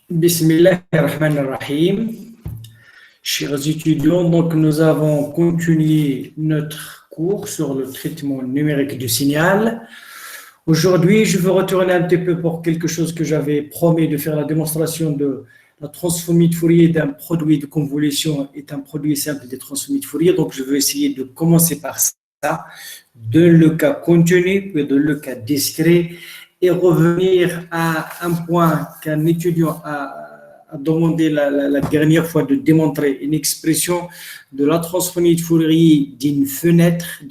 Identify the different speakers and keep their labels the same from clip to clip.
Speaker 1: Bismillahirrahmanirrahim. Chers étudiants, donc nous avons continué notre cours sur le traitement numérique du signal. Aujourd'hui, je veux retourner un petit peu pour quelque chose que j'avais promis de faire la démonstration de la transformée de Fourier d'un produit de convolution est un produit simple des transformées de Fourier. Donc, je veux essayer de commencer par ça, de le cas continu, puis de le cas discret, et revenir à un point qu'un étudiant a demandé la dernière fois de démontrer une expression de la transformée de Fourier d'une fenêtre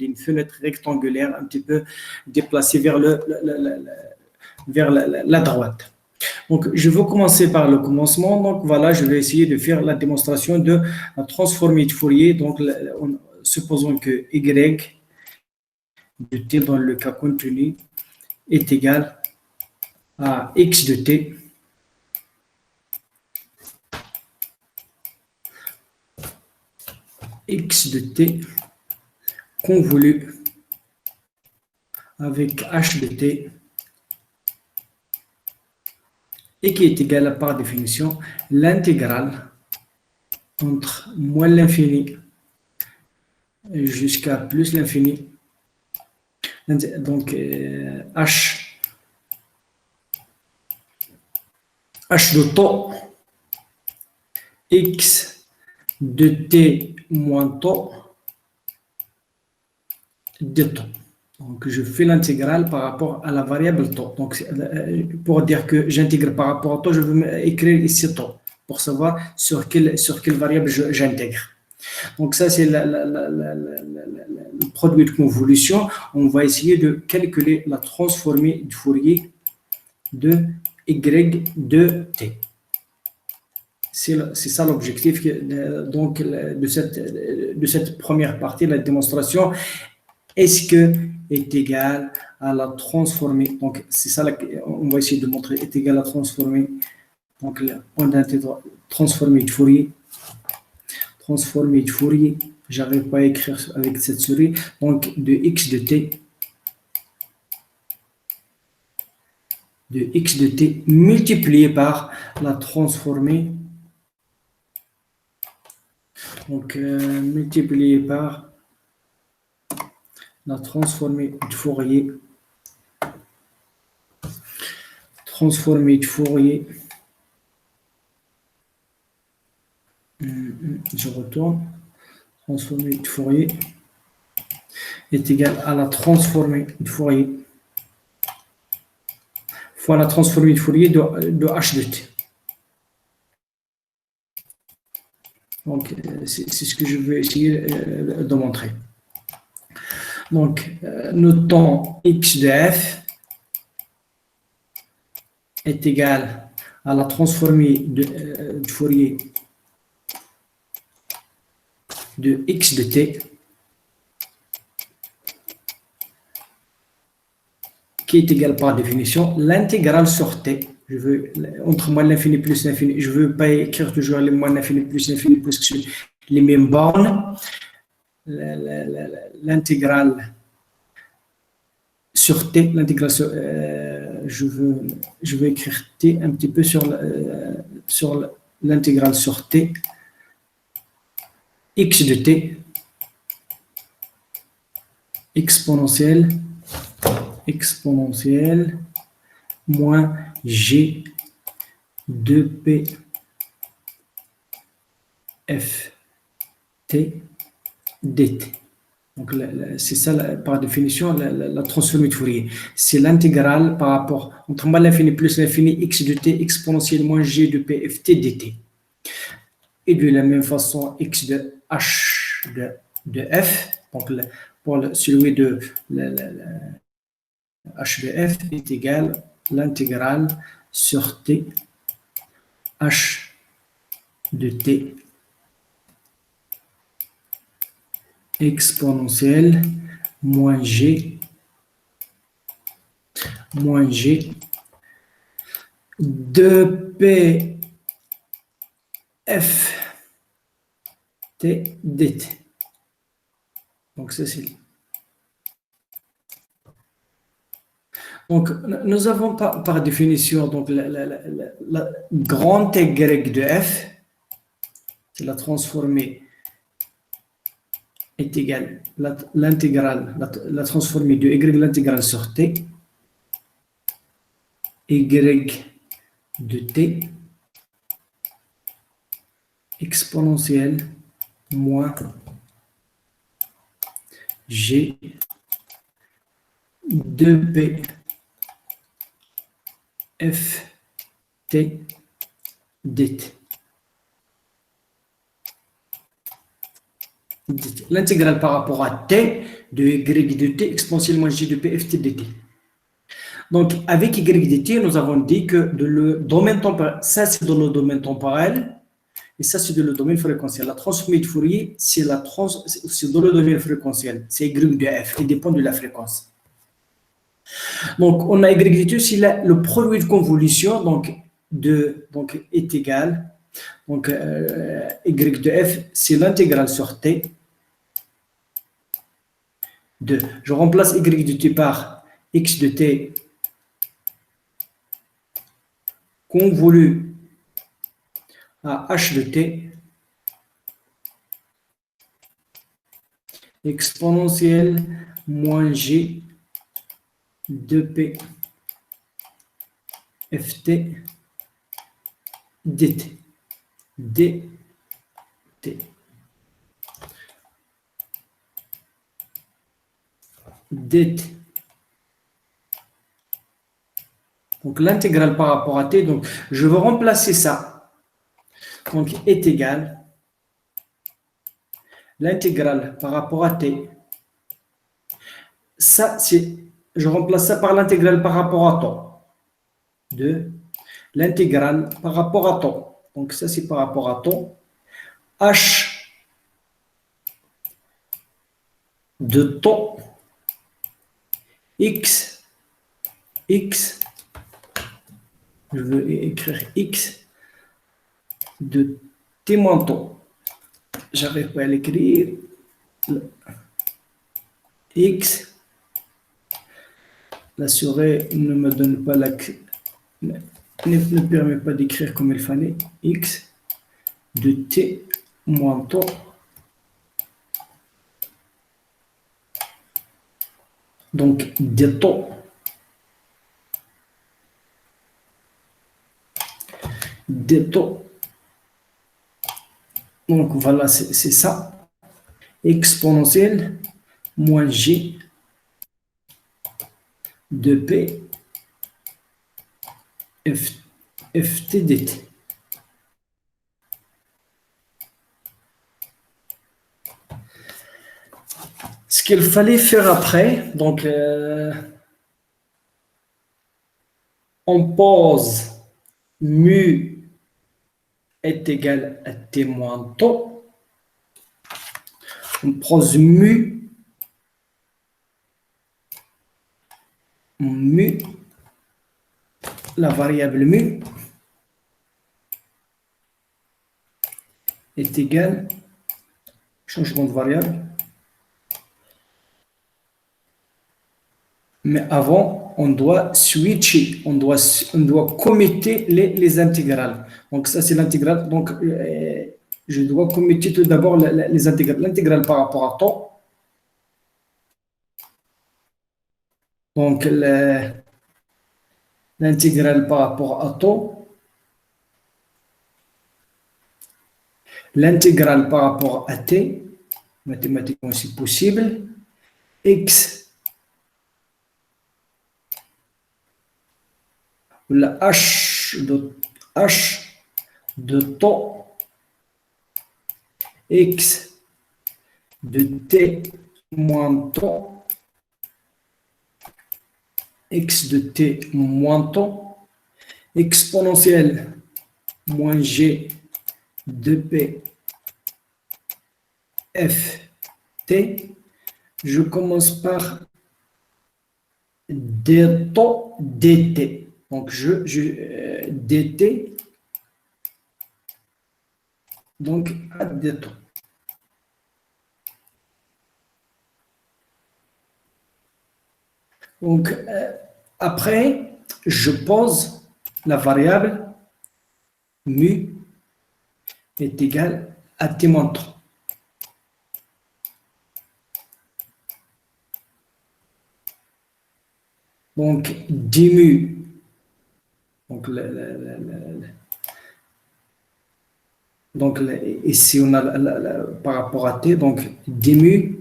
Speaker 1: rectangulaire un petit peu déplacée vers la droite. Donc, je vais commencer par le commencement. Donc, voilà, je vais essayer de faire la démonstration de la transformée de Fourier. Donc, supposons que y de t dans le cas contenu est égal à x de t convolu avec h de t et qui est égal à, par définition, l'intégrale entre moins l'infini jusqu'à plus l'infini. Donc, h de temps x de t moins temps de temps. Donc, je fais l'intégrale par rapport à la variable temps. Donc, pour dire que j'intègre par rapport à temps, je veux écrire ici temps pour savoir sur quelle variable j'intègre. Donc, ça, c'est le produit de convolution. On va essayer de calculer la transformée de Fourier de y de t. C'est ça l'objectif donc de cette première partie de la démonstration. Est-ce que est égal à la transformée? Donc, c'est ça, on va essayer de montrer, est égal à la transformée. Donc, on a transformée de Fourier. Transformée de Fourier. J'arrive pas à écrire avec cette souris. Donc, de x de t. De x de t multiplié par la transformée. Donc, multiplié par la transformée de Fourier. Transformée de Fourier. Je retourne. Transformée de Fourier est égal à la transformée de Fourier fois la transformée de Fourier de h de t. Donc, c'est ce que je veux essayer de montrer. Donc, notons x de f est égal à la transformée de Fourier de x de t qui est égal par définition l'intégrale sur t. Je veux entre moins l'infini plus l'infini. Je ne veux pas écrire toujours les moins l'infini plus l'infini parce que c'est les mêmes bornes. L'intégrale sur t, l'intégrale sur, je veux écrire t un petit peu sur l'intégrale sur t, x de t exponentielle moins g de p f t dt. Donc, c'est ça, par définition, la transformée de Fourier. C'est l'intégrale par rapport entre moins l'infini plus l'infini x de t exponentielle moins g de p f t dt. Et de la même façon, x de h de f, donc pour celui de h de f est égal à l'intégrale sur t h de t exponentielle moins g de p f t dt. Donc, ça c'est. Donc, nous avons par définition donc, la grande Y de f, c'est la transformée est égale l'intégrale, la transformée de y l'intégrale sur t, y de t exponentielle moins g de p f t dt. L'intégrale par rapport à t de y de t exponentielle moins g de p f t dt. Donc, avec y de t, nous avons dit que le domaine temporel, ça c'est dans le domaine temporel, et ça c'est dans le domaine fréquentiel. La transformée de Fourier, c'est dans le domaine fréquentiel. C'est y de f, qui dépend de la fréquence. Donc, on a y de t, c'est le produit de convolution, donc est égal. Donc, y de f, c'est l'intégrale sur t. Je remplace y de t par x de t convolu à h de t exponentielle moins g de p ft dt. dt. dt. Donc l'intégrale par rapport à t, donc je veux remplacer ça. Donc est égal l'intégrale par rapport à t. Ça, je remplace ça par l'intégrale par rapport à temps. De l'intégrale par rapport à temps. Donc ça, c'est par rapport à temps. H de temps x, je veux écrire x de t moins temps. J'arrive pas à l'écrire. X, la souris ne me donne pas ne permet pas d'écrire comme il fallait. X de t moins temps donc des temps donc voilà c'est ça exponentielle moins g de p ft dt. Ce qu'il fallait faire après, donc on pose mu est égal à t moins taux. On pose mu, la variable mu est égal, changement de variable. Mais avant, on doit switcher, on doit commuter les intégrales. Donc ça c'est l'intégrale. Donc je dois commuter tout d'abord les intégrales. L'intégrale par rapport à temps. Donc l'intégrale par rapport à temps. L'intégrale par rapport à t. Mathématiquement c'est possible. X. La h de temps x de t moins temps x de t moins temps exponentielle moins g de p f t. Je commence par des temps dt. Donc, dt, donc, à des temps. Donc, Après, je pose la variable mu est égal à t montant. Donc, dmu, donc, ici on a par rapport à t, donc dmu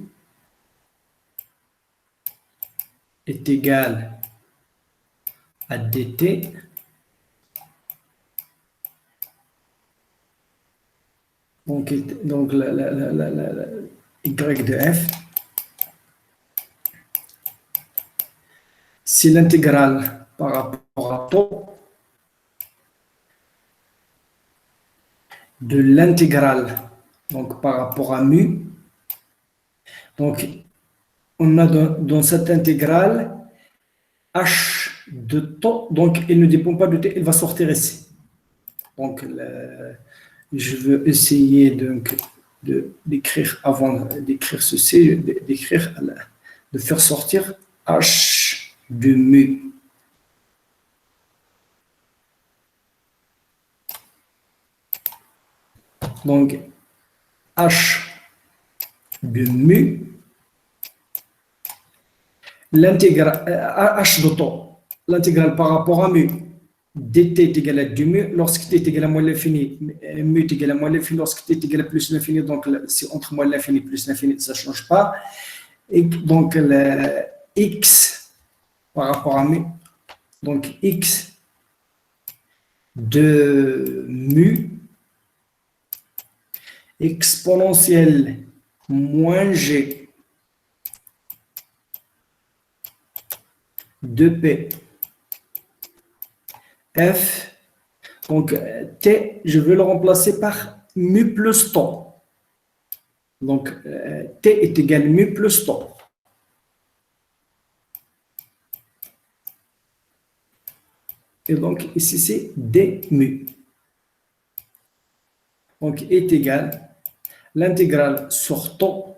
Speaker 1: est égal à dt. Donc y de f, c'est l'intégrale par rapport à taux de l'intégrale, donc par rapport à mu. Donc, on a dans cette intégrale h de taux, donc il ne dépend pas de t, il va sortir ici. Donc, je veux essayer donc d'écrire avant d'écrire ceci, de faire sortir h de mu. Donc, h de mu, l'intégrale h de taux, l'intégrale par rapport à mu, dt est égal à du mu lorsque t est égal à moins l'infini, mu est égal à moins l'infini lorsque t est égal à plus l'infini, donc c'est entre moins l'infini et plus l'infini, ça ne change pas. Et donc, x par rapport à mu, donc x de mu exponentielle moins g de p f, donc t, je veux le remplacer par mu plus taux. Donc, t est égal à mu plus taux. Et donc, ici, c'est d mu. Donc, est égal l'intégrale sur taux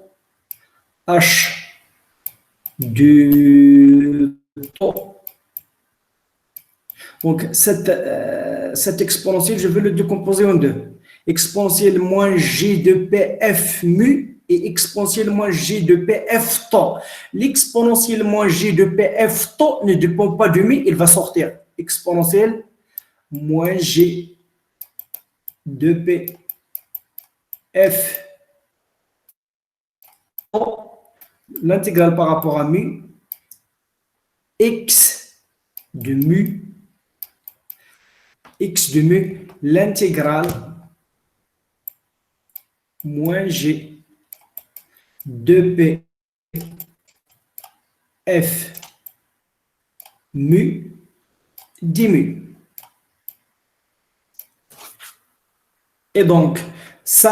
Speaker 1: h du taux. Donc, cette exponentielle, je veux le décomposer en deux. Exponentielle moins g de p f mu et exponentielle moins g de p f taux. L'exponentielle moins g de p f taux ne dépend pas de mu, il va sortir. Exponentielle moins g de p f taux, l'intégrale par rapport à mu, x de mu, l'intégrale moins g de p f mu d mu. Et donc, ce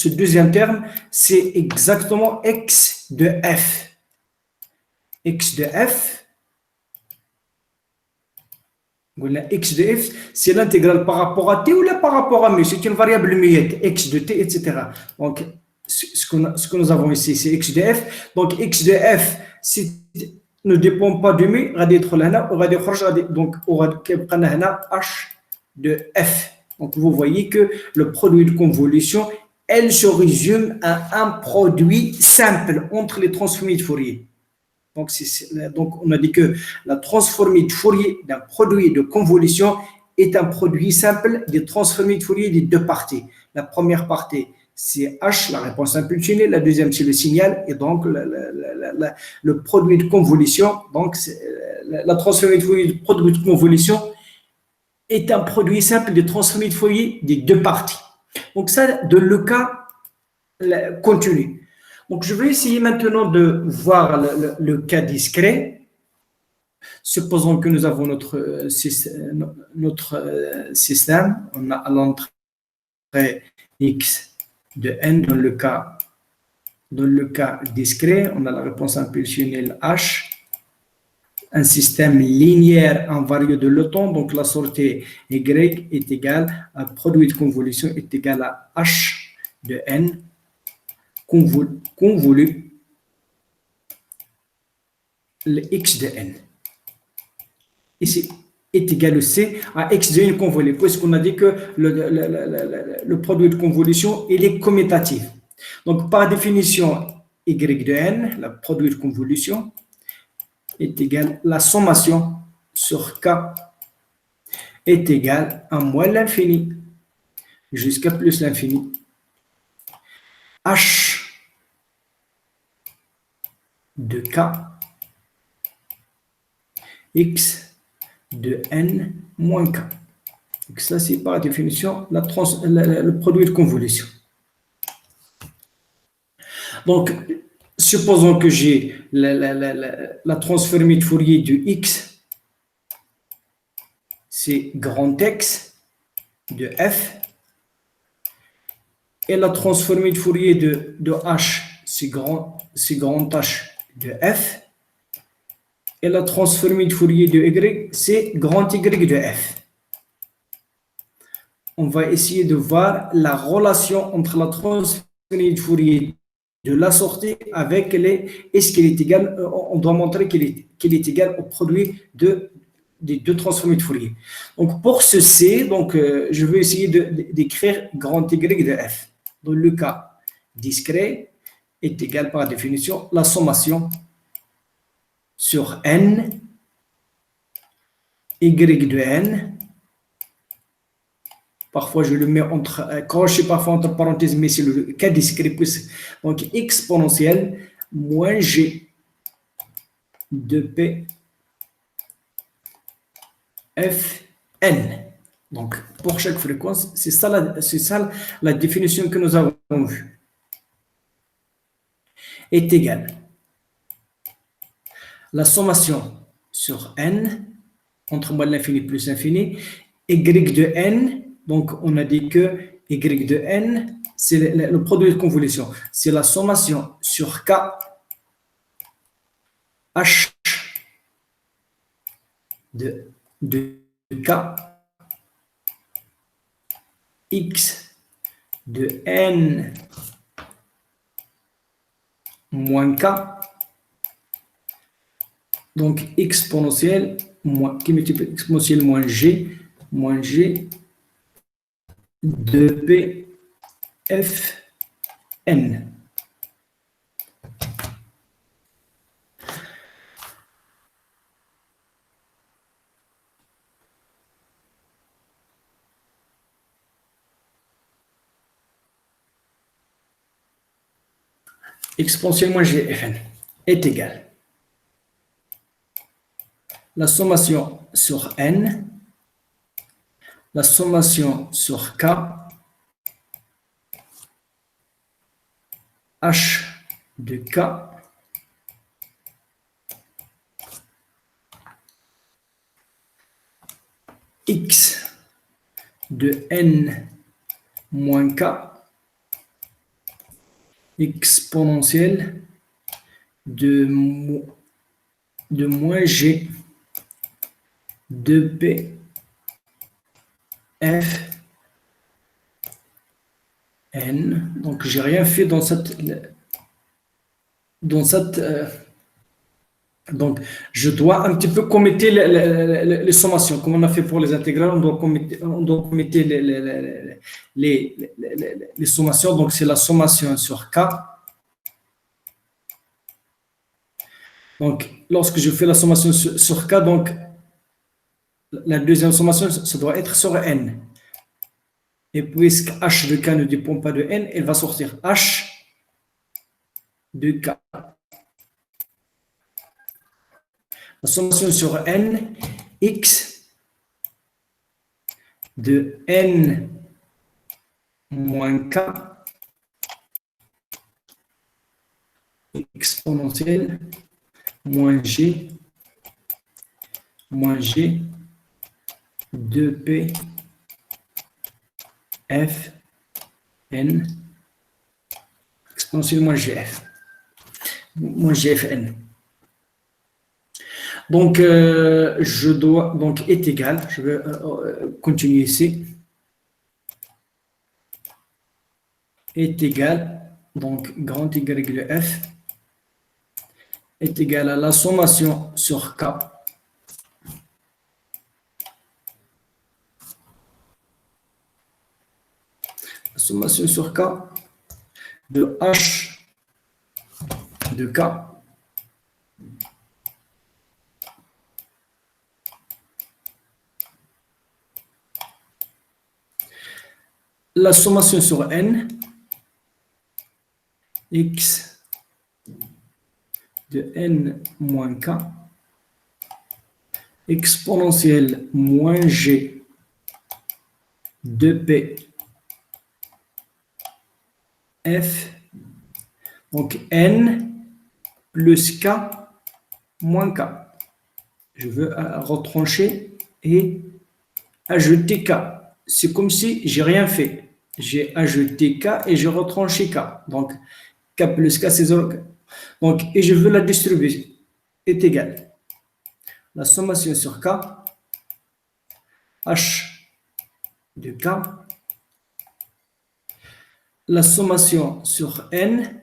Speaker 1: deuxième terme, c'est exactement x de f. X de f, x de f, c'est l'intégrale par rapport à t ou là par rapport à mu. C'est une variable muette, x de t, etc. Donc, ce que nous avons ici, c'est x de f. Donc, x de f, ne dépend pas de mu, donc on va h de f. Donc, vous voyez que le produit de convolution, elle se résume à un produit simple entre les transformés de Fourier. Donc, on a dit que la transformée de Fourier d'un produit de convolution est un produit simple des transformés de Fourier des deux parties. La première partie, c'est h, la réponse impulsionnée. La deuxième, c'est le signal. Et donc, le produit de convolution, donc la transformée de Fourier du produit de convolution est un produit simple des transformés de Fourier des deux parties. Donc, ça, dans le cas continu. Donc, je vais essayer maintenant de voir le cas discret. Supposons que nous avons notre système. On a à l'entrée x de n dans le cas discret. On a la réponse impulsionnelle h. Un système linéaire invarié de le temps. Donc, la sortie y est égale à produit de convolution est égal à h de n convolu le x de n. Ici est égal au c à x de n convolé, puisqu'on a dit que le produit de convolution, il est commutatif. Donc, par définition, y de n, le produit de convolution, est égal, la sommation sur k est égale à moins l'infini jusqu'à plus l'infini. H de k x de n moins k. Donc ça, c'est par définition le produit de convolution. Donc, supposons que j'ai la transformée de Fourier de x, c'est grand X de f, et la transformée de Fourier de h, c'est grand H de f, et la transformée de Fourier de y, c'est grand Y de f. On va essayer de voir la relation entre la transformée de Fourier de la sortie avec est-ce qu'elle est égale, on doit montrer qu'elle est égale au produit des deux transformées de Fourier. Donc pour ce C, donc, je vais essayer d'écrire grand Y de f. Dans le cas discret est égal par définition la sommation sur n, y de n. Parfois, je le mets quand je suis parfois entre parenthèses, mais c'est le cas discret. Donc, exponentielle moins g de p f n. Donc, pour chaque fréquence, c'est ça la définition que nous avons vue. Est égale la sommation sur n, entre moins l'infini plus l'infini, y de n. Donc, on a dit que y de n, c'est le produit de convolution. C'est la sommation sur k h de k x de n moins k. Donc, exponentielle qui multiplie exponentielle moins g de p f n. Exponentielle moins g f n est égale la sommation sur n, la sommation sur k, h de k x de n moins k exponentielle de moins g de p f n. Donc, j'ai rien fait dans cette donc, je dois un petit peu commettre les sommations. Comme on a fait pour les intégrales, on doit commettre les sommations. Donc, c'est la sommation sur k. Donc, lorsque je fais la sommation sur k, donc, la deuxième sommation, ça doit être sur n. Et puisque h de k ne dépend pas de n, elle va sortir h de k. La sommation sur n, x de n moins k exponentielle moins g de p f n exponentielle moins gf n. Donc, je dois, donc, est égal, je vais continuer ici, est égal, donc, grand Y de f est égale à la sommation sur K. La sommation sur K de H de K la sommation sur N X de N moins K exponentielle moins G de P F, donc N plus K moins K. Je veux retrancher et ajouter K. C'est comme si j'ai rien fait. J'ai ajouté K et j'ai retranché K. Donc, K plus K, c'est 0. Donc, et je veux la distribuer. Est égale. La sommation sur K, H de K, la sommation sur N,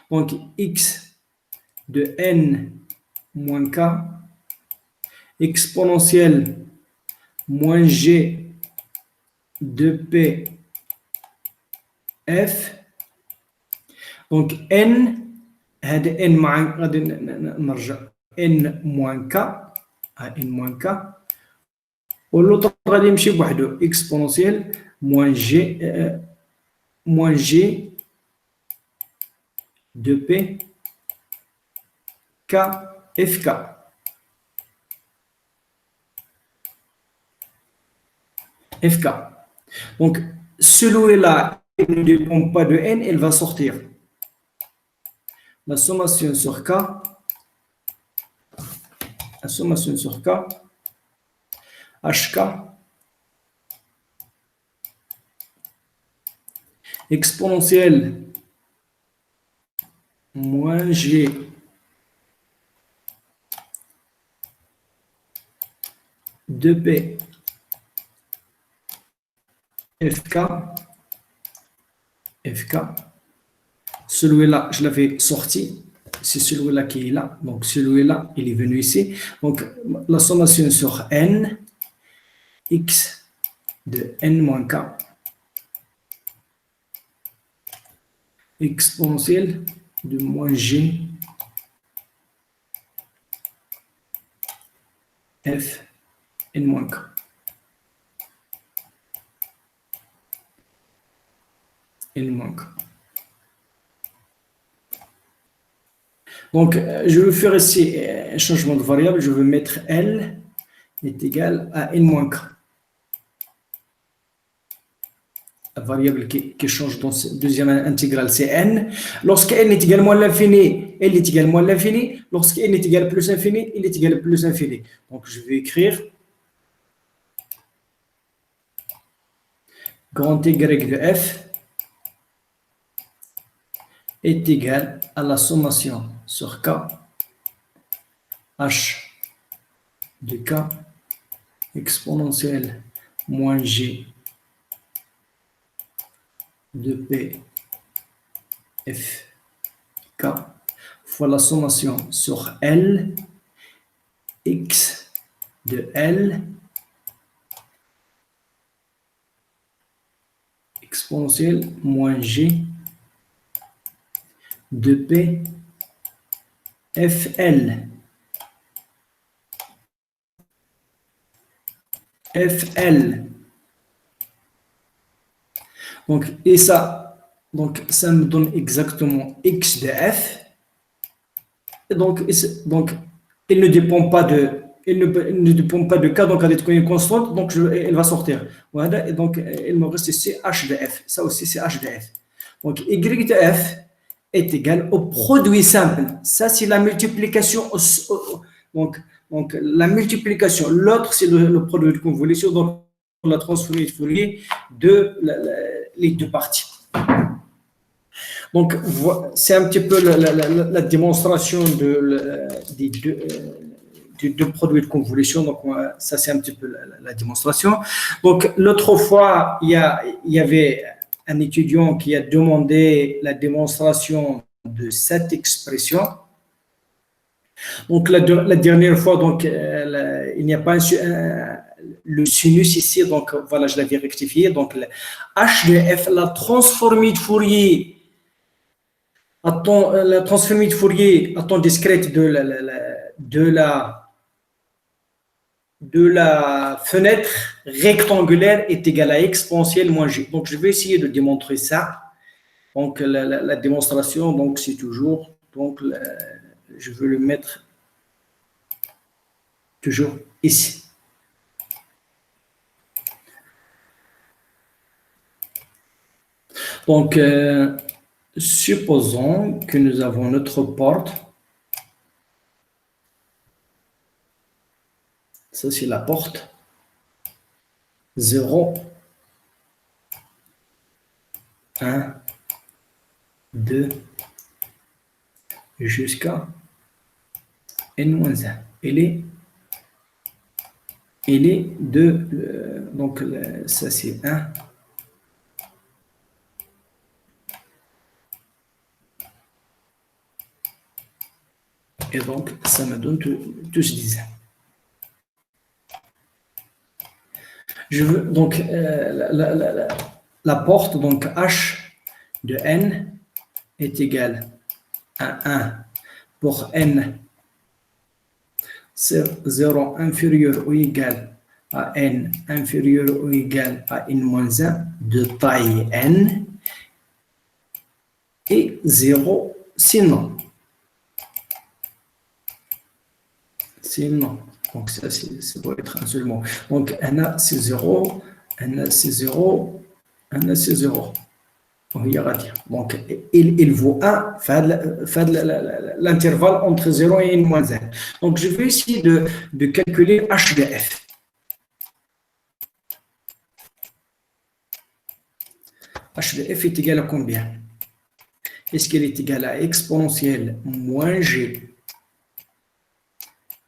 Speaker 1: donc X de N moins K, exponentielle moins G de P F. Donc N هذا N مع غادي نرجع N moins K N moins K واللوطر غادي يمشي بوحدو exponentielle moins G de P K FK. FK. Donc, celui-là, il ne dépend pas de N, il va sortir. La sommation sur K, HK, exponentielle moins G de P FK, celui-là, je l'avais sorti, c'est celui-là qui est là, donc celui-là, il est venu ici. Donc, la sommation sur N, X de N moins K, exponentielle de moins G F N moins K. Il manque. Donc, je vais faire ici un changement de variable. Je vais mettre L est égal à N moins K. La variable qui change dans cette deuxième intégrale, c'est N. Lorsque N est également à l'infini, L est également à l'infini. Lorsque N est égal à plus infini, il est égal à plus infini. Donc, je vais écrire grand Y de F est égal à la sommation sur K, H de K, exponentielle moins G de P F K fois la sommation sur L, X de L, exponentielle moins G de P FL. FL. Donc, et ça, donc, ça me donne exactement X de F. Et donc, il ne dépend pas de, il ne dépend pas de K, donc elle est une constante, donc elle va sortir. Voilà, et donc, il me reste ici H de F. Ça aussi, c'est H de F. Donc, Y de F est égal au produit simple. Ça, c'est la multiplication. Donc, la multiplication. L'autre, c'est le produit de convolution. Donc, la transformée de Fourier de les deux parties. Donc, c'est un petit peu la démonstration des deux produits de convolution. Donc, ça, c'est un petit peu la démonstration. Donc, l'autre fois, il y avait un étudiant qui a demandé la démonstration de cette expression. Donc, la dernière fois, donc, il n'y a pas le sinus ici, donc voilà, je l'avais rectifié. Donc, le h de f, la transformée de Fourier, la transformée de Fourier à temps discrète de la fenêtre rectangulaire est égale à exponentielle moins g. Donc, je vais essayer de démontrer ça. Donc, la démonstration, donc, c'est toujours, donc, je veux le mettre toujours ici. Donc, supposons que nous avons notre porte. Ça, c'est la porte. 0, 1, 2, jusqu'à n-1. Elle est de, donc ça c'est 1. Et donc, ça me donne tout ce 10. Je veux donc la porte, donc h de n est égale à 1 pour n 0 inférieur ou égal à n inférieur ou égal à n-1 de taille n et 0 sinon. Sinon, donc ça doit être un seul mot. Donc n c'est 0, n c'est 0, n c'est 0. On va dire. Donc il vaut 1, l'intervalle entre 0 et n-1. Donc je vais essayer de calculer h de f. H de f est égal à combien? Est-ce qu'elle est égale à exponentielle moins g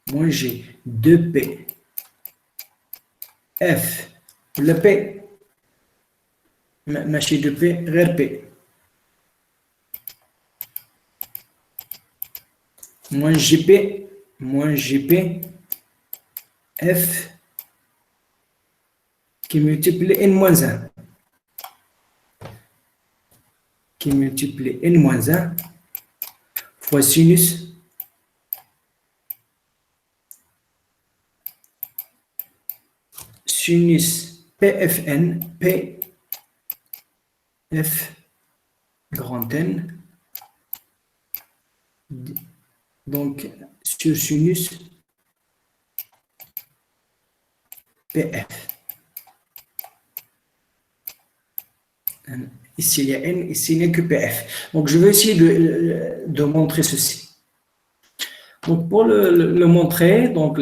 Speaker 1: 2p f le p ماشي 2p غير p moins gp f qui multiplie n-1 qui multiplie n-1 fois sinus PFN, P, F, grand N, donc sur sinus PF. Ici il y a N, ici il n'y a que PF. Donc je vais essayer de montrer ceci. Donc pour le montrer, donc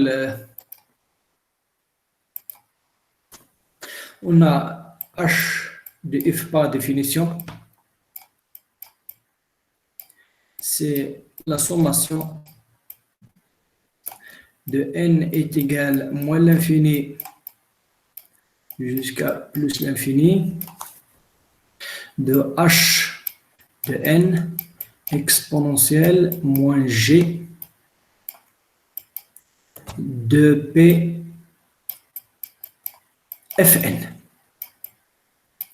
Speaker 1: on a H de F par définition. C'est la sommation de n est égale moins l'infini jusqu'à plus l'infini de h de n exponentielle moins g de p fn.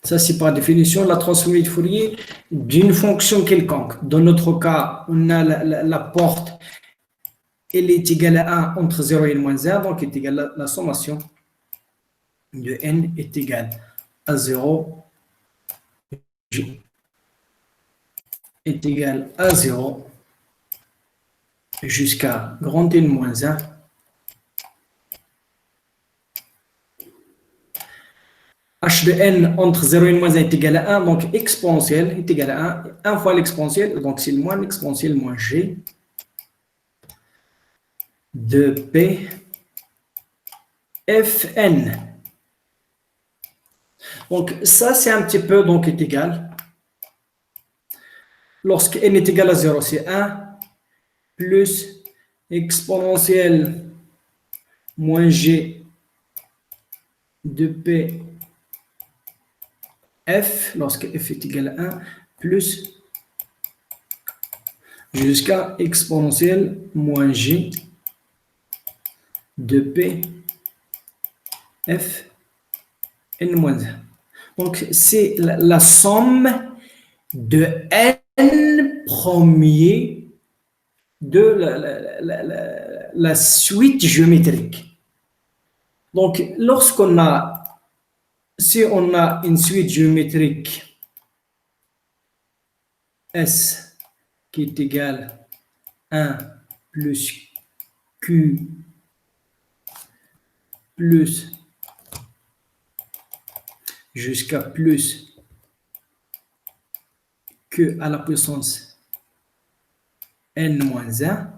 Speaker 1: Ça, c'est par définition la transformée de Fourier d'une fonction quelconque. Dans notre cas, on a la porte, elle est égale à 1 entre 0 et moins 1, donc est égale à la sommation de n est égale à 0, g est égal à 0 jusqu'à grand N moins 1. H de n entre 0 et moins 1 est égal à 1, donc exponentielle est égal à 1 fois l'exponentielle, donc c'est le moins l'exponentielle moins g de p fn. Donc ça c'est un petit peu donc est égal. Lorsque n est égal à 0, c'est 1 plus exponentielle moins g de p f, lorsque f est égal à 1, plus jusqu'à exponentielle moins g de p f n moins 1. Donc, c'est la somme de n premiers de la suite géométrique. Donc, si on a une suite géométrique S qui est égale à 1 plus Q plus jusqu'à plus Q à la puissance n moins 1,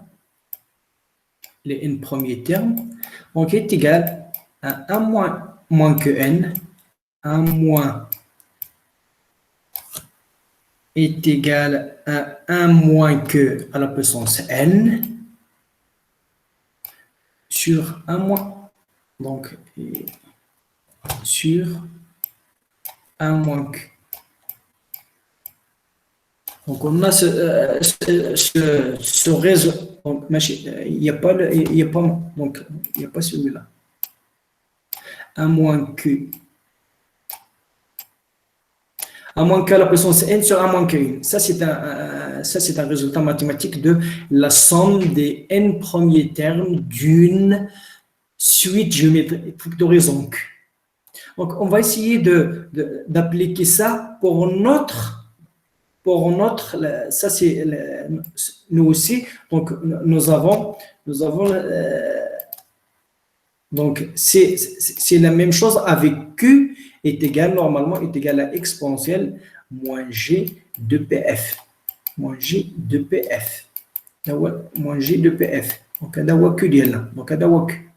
Speaker 1: les n premiers termes, donc est égal à 1 moins que n, 1 moins est égal à 1 moins que à la puissance n sur 1 moins. Donc, sur 1 moins que. Donc, on a ce réseau. Donc, il n'y a pas, donc, il n'y a pas celui-là. 1 moins que. 1 moins que la puissance n sur 1 moins que 1. Ça, c'est un résultat mathématique de la somme des n premiers termes d'une suite géométrique d'horizon Q. Donc, on va essayer d'appliquer ça pour notre, ça c'est nous aussi. Donc, nous avons donc c'est la même chose avec Q normalement est égal à exponentielle moins G de PF. Moins G de PF. Moins G de PF. Donc, il y a Q là. Donc, il y a Q.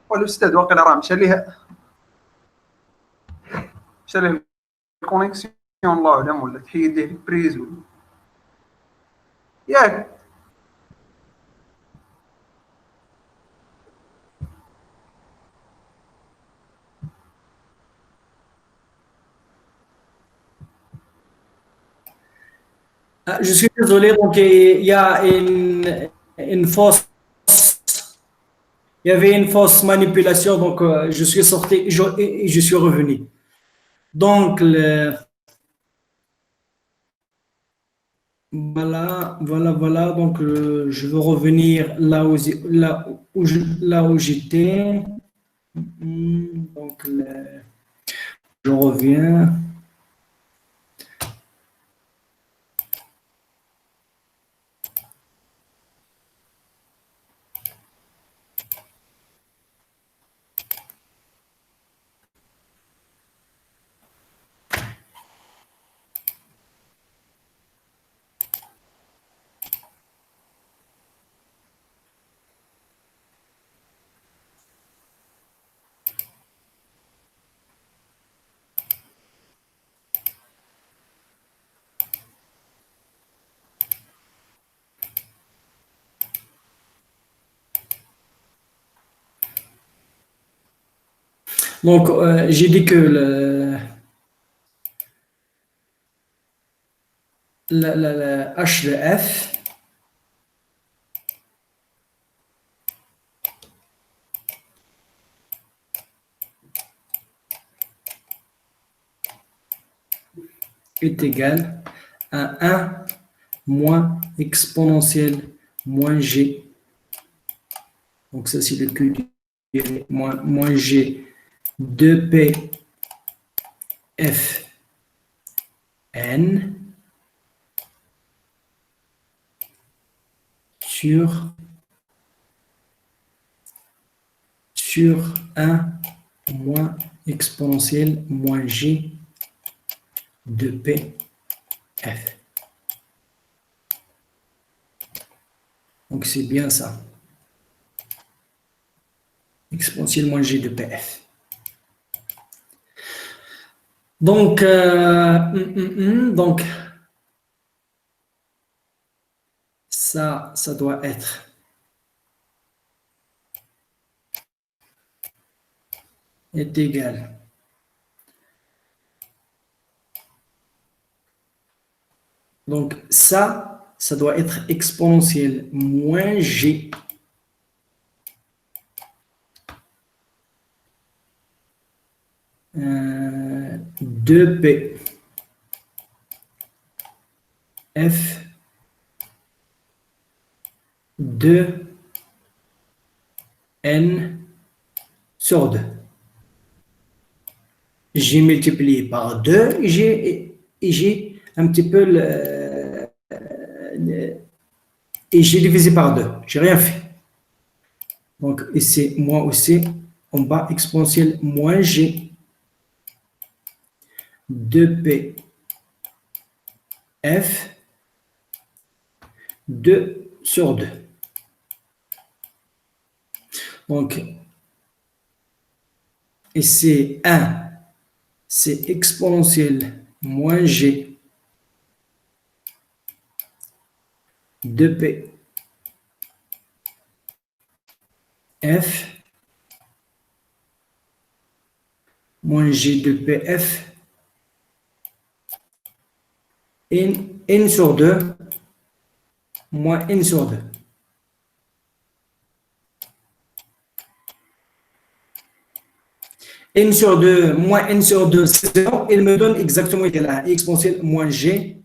Speaker 2: والاستاذ واقيلا راه مشى ليه الكونيكسيون الله اعلم ولا تحيد ليه البريز ياك
Speaker 1: Je suis désolé, donc il y a une fausse, il y avait une fausse manipulation, donc je suis sorti et je suis revenu. Donc, voilà, donc je veux revenir là où j'étais. Donc, je reviens. Donc, j'ai dit que la H de F est égal à 1 moins exponentielle moins G. Donc, ça, c'est le Q moins G de P F N sur 1 moins exponentielle moins G de P F. Donc, c'est bien ça. Exponentielle moins G de PF. Donc, ça doit être est égal. Donc, ça doit être exponentielle moins G de P F de N sur 2. J'ai multiplié par 2 et j'ai un petit peu et j'ai divisé par 2. J'ai rien fait. Donc ici, moi aussi, en bas, exponentielle moins G de P F 2 sur 2. Donc, ici, 1, c'est exponentielle moins G de P F moins G de PF N sur 2 moins N sur 2. N sur 2 moins N sur 2, c'est 0. Il me donne exactement égal à exponentielle moins G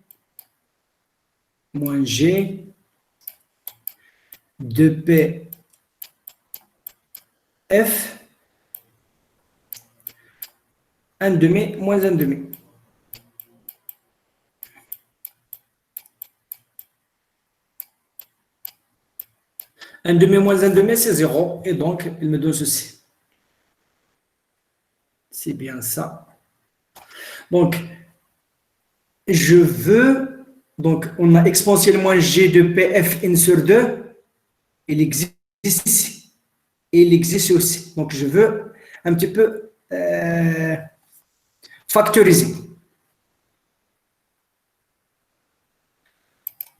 Speaker 1: de P F 1 demi moins 1 demi. 1 demi moins 1 demi, c'est 0. Et donc, il me donne ceci. C'est bien ça. Donc, je veux, donc, on a exponentielle moins G de PF n sur 2. Il existe ici. Et il existe aussi. Donc, je veux un petit peu factoriser.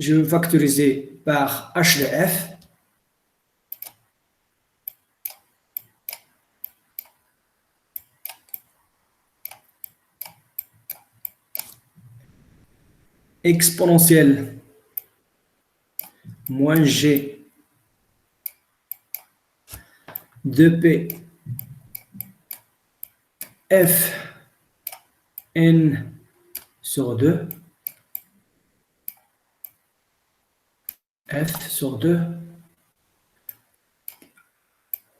Speaker 1: Je veux factoriser par H de F. Exponentielle moins G de P F n sur 2 F sur 2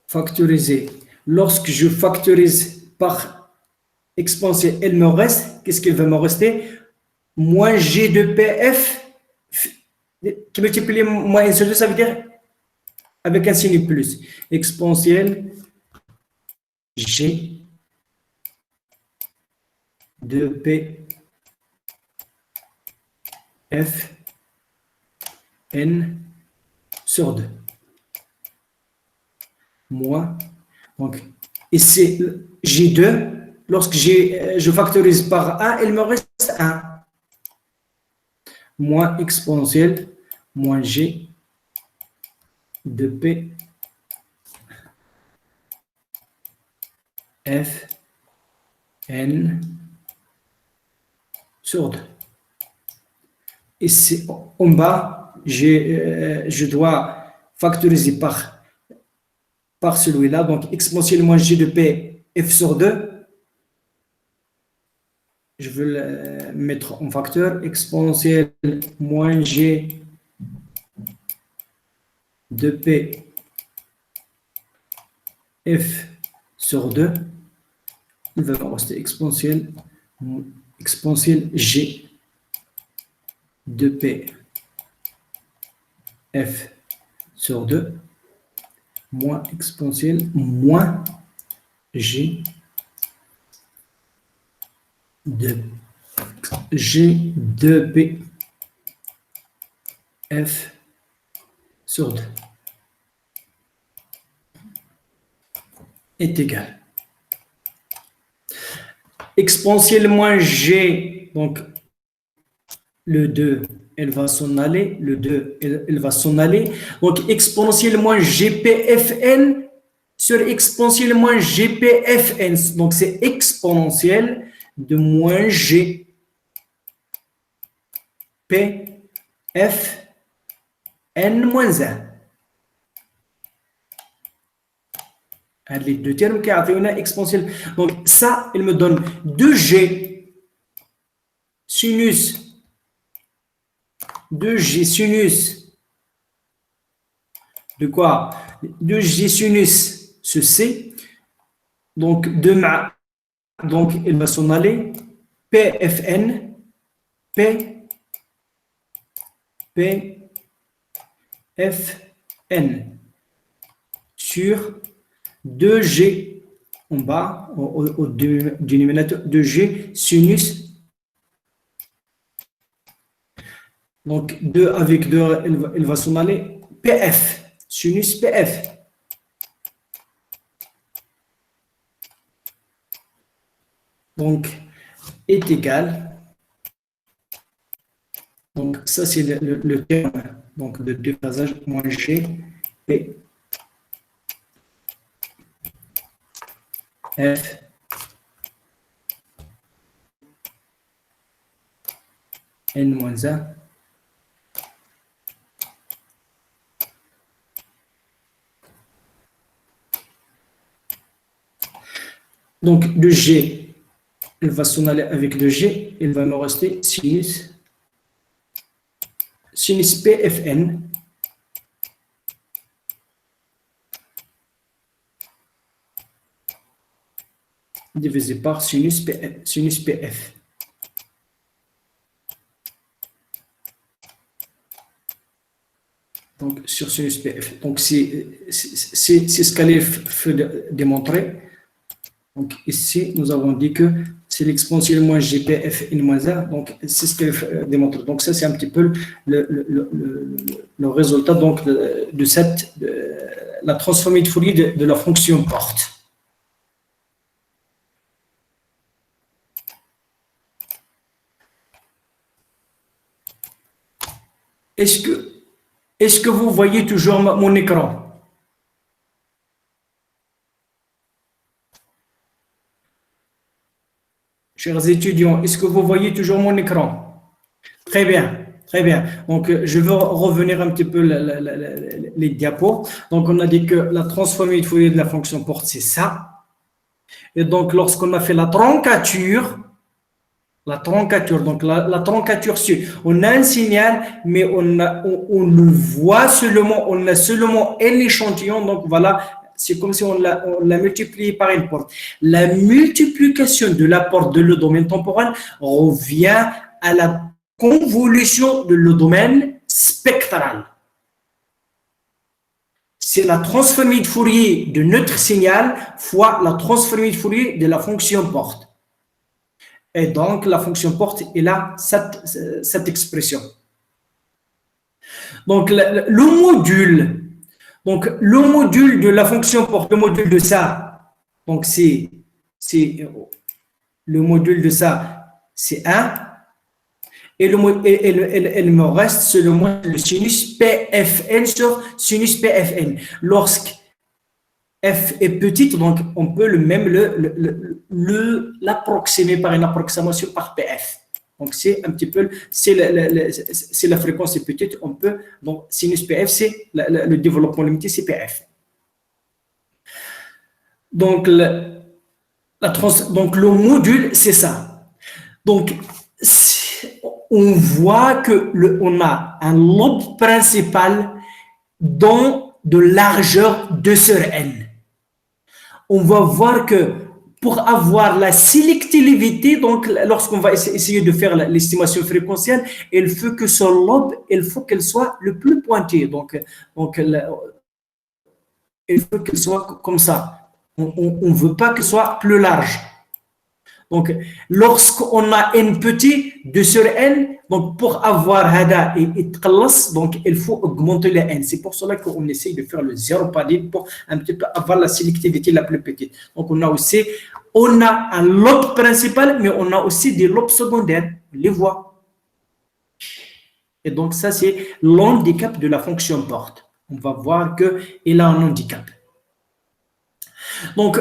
Speaker 1: factorisé. Lorsque je factorise par exponentielle, il me reste, qu'est-ce qu'il va me rester? Moins G de PF qui multiplie moins n sur 2, ça veut dire avec un signe plus. Exponentielle G de P F n sur 2. Moins, donc ici J2, lorsque je factorise par 1, il me reste 1. Moins exponentielle, moins G de P F n sur 2. Ici, en bas, je dois factoriser par celui-là. Donc, exponentielle moins G de P F sur 2. Je veux le mettre en facteur. Exponentielle moins G de P F sur 2. Il va me rester exponentielle G de P F sur 2 moins exponentielle moins G de P F sur 2 est égal. Exponentielle moins G, donc le 2, elle va s'en aller, le 2, elle va s'en aller. Donc exponentielle moins GPFN sur exponentielle moins GPFN. Donc c'est exponentielle de moins G P F N moins 1. Les deux termes qui ont une exponentielle. Donc ça, il me donne 2G sinus 2G sinus de quoi? 2G sinus ce C. Donc, donc il va s'en aller PFN PFN sur 2G en bas, au dénominateur 2G sinus. Donc 2 avec 2, il va s'en aller PF, sinus PF. Donc, est égal. Donc, ça, c'est le terme donc, de déphasage moins G, P, F, N moins 1. Donc, le G, il va s'en aller avec le G, il va me rester sinus PFN divisé par sinus PF. Donc, sur sinus PF. Donc, c'est ce qu'elle fait démontrer. Donc, ici, nous avons dit que c'est l'exponentielle moins GPF N moins 1. Donc, c'est ce qu'elle démontre. Donc, ça, c'est un petit peu le résultat donc, la transformée de Fourier de la fonction porte. Est-ce que vous voyez toujours mon écran? Chers étudiants, est-ce que vous voyez toujours mon écran? Très bien, très bien. Donc, je veux revenir un petit peu les diapos. Donc, on a dit que la transformée de Fourier de la fonction porte, c'est ça. Et donc, lorsqu'on a fait la troncature, donc la troncature, on a un signal, mais on le voit seulement, on a seulement un échantillon. Donc, voilà, c'est comme si on l'a multiplié par une porte. La multiplication de la porte de le domaine temporel revient à la convolution de le domaine spectral. C'est la transformée de Fourier de notre signal fois la transformée de Fourier de la fonction porte. Et donc, la fonction porte est là, cette expression. Donc, le module de la fonction porte, le module de ça, donc c'est le module de ça, c'est 1. Et il me reste seulement le sinus PFN sur sinus PFN. Lorsque F est petite, donc on peut l'approximer par une approximation par PF. Donc c'est un petit peu, c'est la fréquence est petite, on peut, donc sinus PF, c'est le développement limité, c'est PF. Donc le module, c'est ça. Donc on voit que on a un lobe principal dans de largeur 2 sur n. On va voir que pour avoir la sélectivité, donc lorsqu'on va essayer de faire l'estimation fréquentielle, il faut que ce lobe, il faut qu'elle soit le plus pointée. Donc il faut qu'elle soit comme ça. on veut pas que ce soit plus large. Donc, lorsqu'on a n petit, 2 sur n, donc pour avoir hada et tqallas, donc il faut augmenter le n. C'est pour cela qu'on essaye de faire le 0 padding pour un petit peu avoir la sélectivité la plus petite. Donc, on a un lobe principal, mais on a aussi des lobes secondaires, les voies. Et donc, ça, c'est l'handicap de la fonction porte. On va voir qu'il a un handicap. Donc,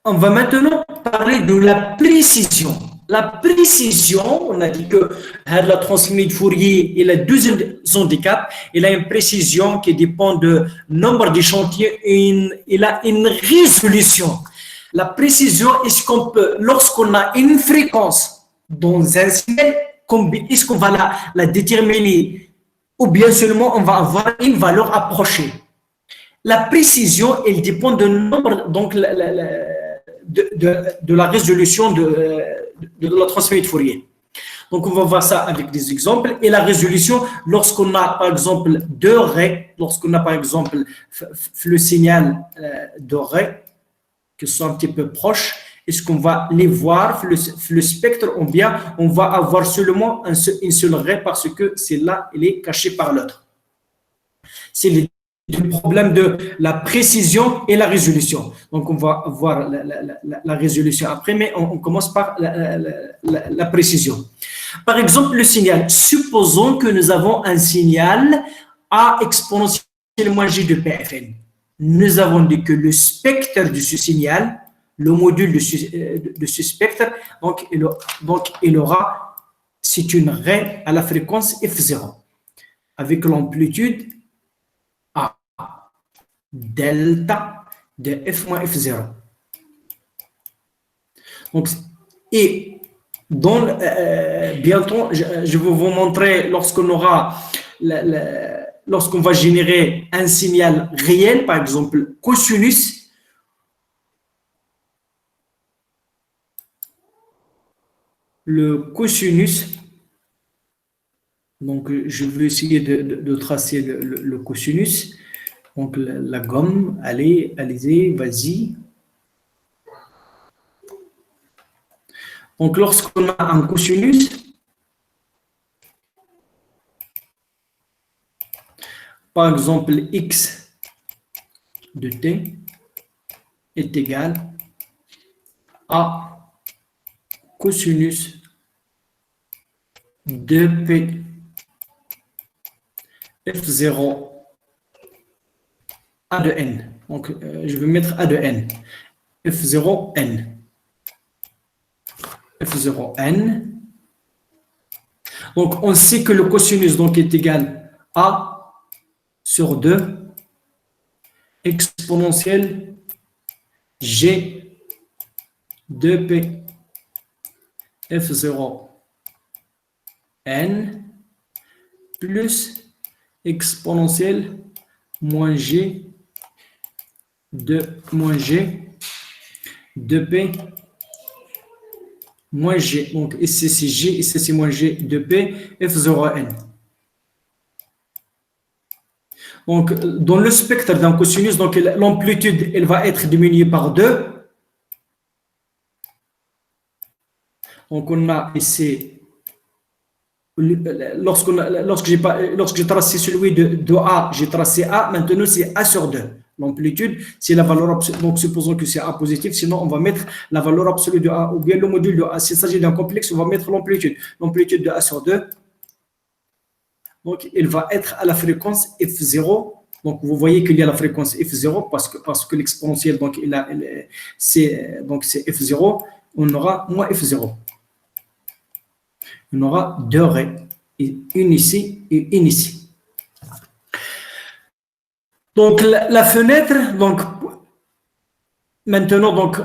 Speaker 1: on va maintenant parler de la précision. La précision, on a dit que la transformée de Fourier, il a deux handicaps. Il a une précision qui dépend du nombre d'échantillons et il a une résolution. La précision, est-ce qu'on peut, lorsqu'on a une fréquence dans un signal, est-ce qu'on va la déterminer ou bien seulement on va avoir une valeur approchée? La précision, elle dépend du nombre, donc de la résolution de la transformée de Fourier. Donc, on va voir ça avec des exemples. Et la résolution, lorsqu'on a, par exemple, deux raies, lorsqu'on a, par exemple, le signal de raies qui sont un petit peu proches, est-ce qu'on va les voir, le spectre, ou bien on va avoir seulement une seule raie parce que celle-là, elle est cachée par l'autre. C'est le problème de la précision et la résolution. Donc, on va voir la résolution après, mais on commence par la précision. Par exemple, le signal. Supposons que nous avons un signal A exponentielle moins G de PFN. Nous avons dit que le spectre de ce signal, le module de ce spectre, donc il aura, c'est une raie à la fréquence F0, avec l'amplitude delta de F moins F0. Donc, et bientôt, je vais vous montrer lorsqu'on aura, lorsqu'on va générer un signal réel, par exemple cosinus, le cosinus, donc je vais essayer de tracer le cosinus. Donc, la gomme, allez, vas-y. Donc, lorsqu'on a un cosinus, par exemple, x de t est égal à cosinus de p f0 A de n. Donc, je vais mettre A de n. F0 n. F0 n. Donc, on sait que le cosinus donc, est égal à sur 2 exponentielle g de p f0 n plus exponentielle moins g de p moins g. Donc, ici c'est g, ici c'est moins g de p, f0 n. Donc, dans le spectre d'un cosinus, donc l'amplitude, elle va être diminuée par 2. Donc, on a ici, lorsque j'ai tracé celui de A, j'ai tracé A, maintenant c'est A sur 2. L'amplitude, c'est la valeur absolue. Donc, supposons que c'est A positif, sinon on va mettre la valeur absolue de A, ou bien le module de A. S'il s'agit d'un complexe, on va mettre l'amplitude. L'amplitude de A sur 2. Donc, il va être à la fréquence F0. Donc, vous voyez qu'il y a la fréquence F0 parce que l'exponentielle, donc, c'est F0. On aura moins F0. On aura deux raies, une ici et une ici. Donc, la fenêtre, donc, maintenant, donc,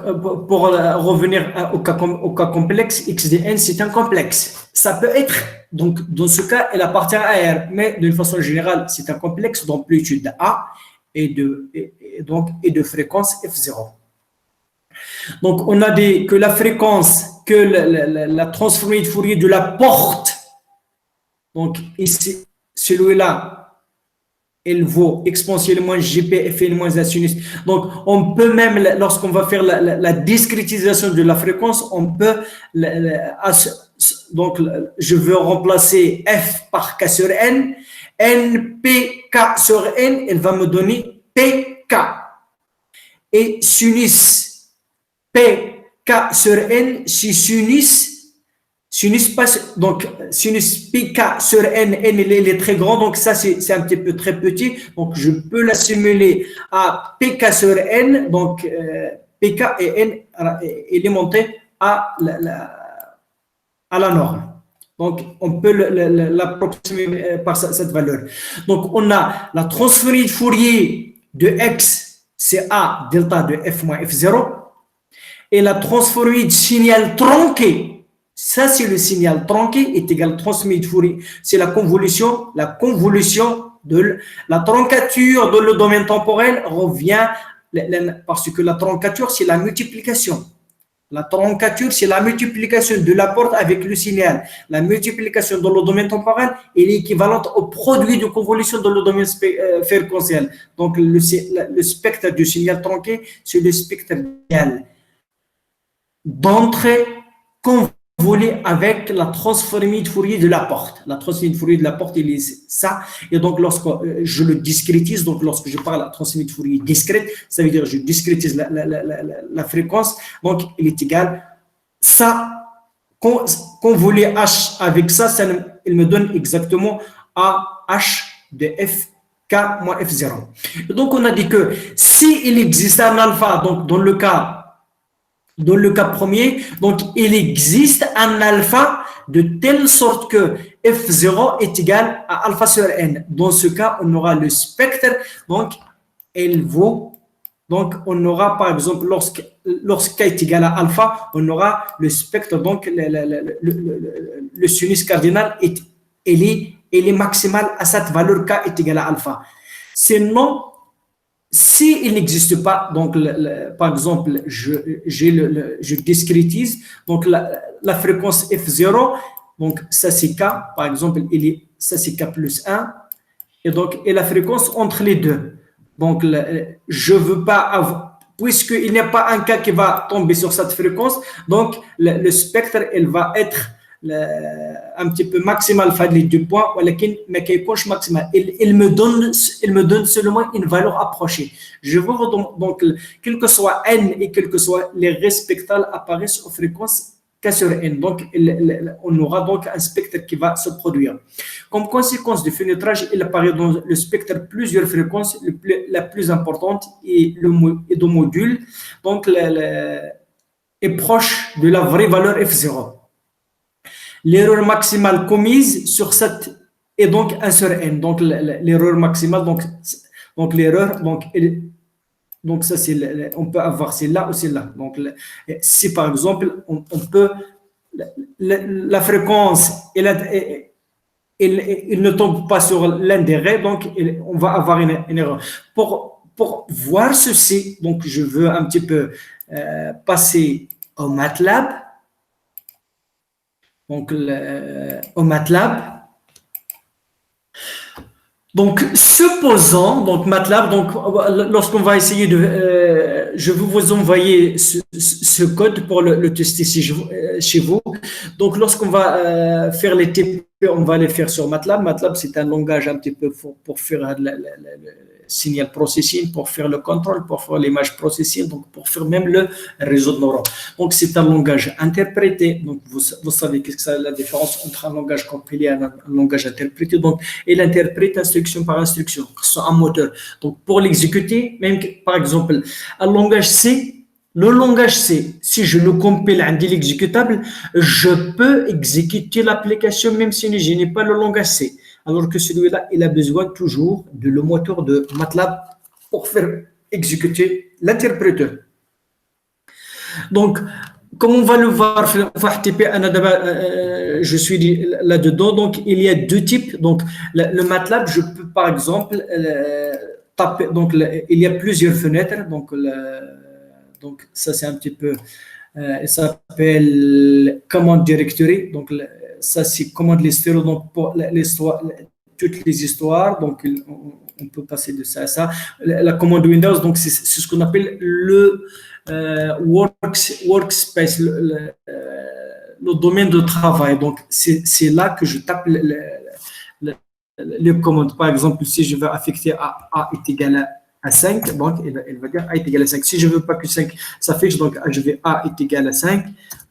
Speaker 1: pour revenir au cas complexe, x de n, c'est un complexe. Ça peut être, donc, dans ce cas, elle appartient à R, mais d'une façon générale, c'est un complexe d'amplitude A et de fréquence F0. Donc, on a dit que la fréquence, que la transformée de Fourier de la porte, donc ici, celui-là, elle vaut exponentielle moins GP FN moins la sinus. Donc, on peut même, lorsqu'on va faire la discrétisation de la fréquence, on peut, donc, je veux remplacer F par K sur N, NPK sur N, elle va me donner PK. Et sinus PK sur N, si sinus passe, donc sinus PK sur N, N il est très grand, donc ça c'est un petit peu très petit, donc je peux l'assimiler à PK sur N, donc PK et N, il est monté à la norme. Donc on peut l'approximer par cette valeur. Donc on a la transformée de Fourier de X, c'est A delta de F moins F0, et la transformée de signal tronqué, ça, c'est le signal tronqué est égal à transmis de Fourier. C'est la convolution de la troncature de le domaine temporel revient, parce que la troncature, c'est la multiplication. La troncature, c'est la multiplication de la porte avec le signal. La multiplication dans le domaine temporel est équivalente au produit de convolution dans le domaine fréquentiel. Donc, le spectre du signal tronqué, c'est le spectre d'entrée convolé avec la transformée de Fourier de la porte. La transformée de Fourier de la porte, il est ça. Et donc, lorsque je le discrétise, donc lorsque je parle de la transformée de Fourier discrète, ça veut dire que je discrétise la fréquence. Donc, il est égal. Ça, convolé H avec ça, il me donne exactement AH de FK moins F0. Et donc, on a dit que s'il existe un alpha, donc dans le cas premier, donc il existe un alpha de telle sorte que F0 est égal à alpha sur N. Dans ce cas, on aura le spectre, donc elle vaut, donc on aura par exemple, lorsque K est égal à alpha, on aura le spectre, donc le sinus cardinal, elle est maximale à cette valeur K est égal à alpha. Sinon, s'il n'existe pas, donc par exemple, je discrétise, donc la fréquence F0, donc ça c'est K, par exemple, ça c'est K plus 1, et donc et la fréquence entre les deux. Donc je ne veux pas avoir, puisqu'il n'y a pas un K qui va tomber sur cette fréquence, donc le spectre, il va être un petit peu maximal fait les 2 points, mais qui est maximal. Il me donne seulement une valeur approchée. Je veux donc, quel que soit N et quel que soit les respectables apparaissent aux fréquences K sur N. Donc, on aura donc un spectre qui va se produire. Comme conséquence du fenêtrage, il apparaît dans le spectre plusieurs fréquences. La plus importante est de module, donc est proche de la vraie valeur F0. L'erreur maximale commise sur cette est donc 1 sur N. Donc, l'erreur maximale, donc l'erreur, donc ça, on peut avoir celle-là ou celle-là. Donc, si par exemple, on peut, la fréquence, il ne tombe pas sur l'un des raies, donc on va avoir une erreur. Pour voir ceci, donc je veux un petit peu passer au MATLAB. Donc, au MATLAB. Donc, supposons, donc MATLAB, donc lorsqu'on va essayer je vais vous envoyer ce code pour le tester chez vous. Donc, lorsqu'on va faire les TP, on va les faire sur MATLAB. MATLAB, c'est un langage un petit peu pour faire le signal processing, pour faire le contrôle, pour faire l'image processing, donc pour faire même le réseau de neurones. Donc, c'est un langage interprété. Donc, vous savez qu'est-ce que c'est la différence entre un langage compilé et un langage interprété. Donc, il interprète instruction par instruction, que ce soit un moteur. Donc, pour l'exécuter, même par exemple, un langage C, le langage C, si je le compile à l'exécutable, je peux exécuter l'application même si je n'ai pas le langage C. Alors que celui-là, il a besoin toujours de le moteur de MATLAB pour faire exécuter l'interpréteur. Donc, comme on va le voir, je suis là-dedans. Donc, il y a 2 types. Donc, le MATLAB, je peux par exemple taper. Donc, il y a plusieurs fenêtres. Donc ça, c'est un petit peu. Ça s'appelle Command Directory. Donc, ça, c'est commande l'histoire. Donc, pour toutes les histoires. Donc, on peut passer de ça à ça. La commande Windows, donc c'est ce qu'on appelle le workspace, le domaine de travail. Donc, c'est là que je tape les commandes. Par exemple, si je veux affecter A est égal à 5, donc elle va dire A est égal à 5. Si je ne veux pas que 5 s'affiche, donc je vais A est égal à 5,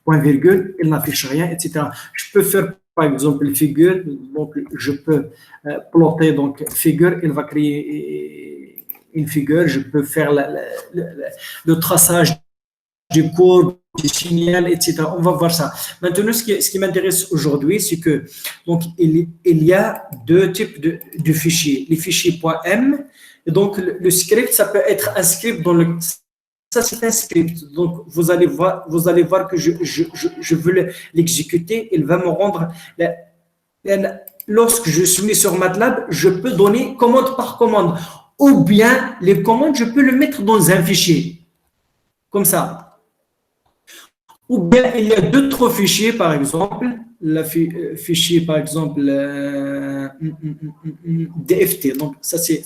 Speaker 1: point virgule, elle n'affiche rien, etc. Je peux faire, par exemple, figure, donc je peux plotter, donc figure, elle va créer une figure, je peux faire le traçage du cours, du signal, etc. On va voir ça. Maintenant, ce qui m'intéresse aujourd'hui, c'est que donc il y a deux types de fichiers. Les fichiers .m, et donc le script, ça peut être un script dans le... Ça, c'est un script. Donc, vous allez voir que je veux l'exécuter. Il va me rendre... Lorsque je suis mis sur MATLAB, je peux donner commande par commande. Ou bien, les commandes, je peux le mettre dans un fichier. Comme ça. Ou bien il y a d'autres fichiers, par exemple, le fichier, par exemple, DFT. Donc, ça, c'est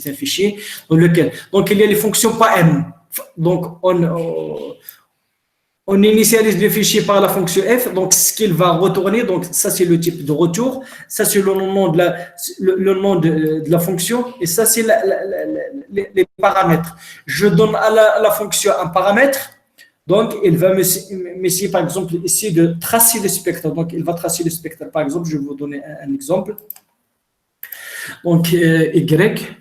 Speaker 1: un fichier dans lequel. Donc, il y a les fonctions .m. Donc, on initialise le fichier par la fonction f. Donc, ce qu'il va retourner, donc, ça, c'est le type de retour. Ça, c'est le nom de la fonction. Et ça, c'est les paramètres. Je donne à la fonction un paramètre. Donc, il va m'essayer, par exemple, ici de tracer le spectre. Donc, il va tracer le spectre. Par exemple, je vais vous donner un exemple. Donc, Y,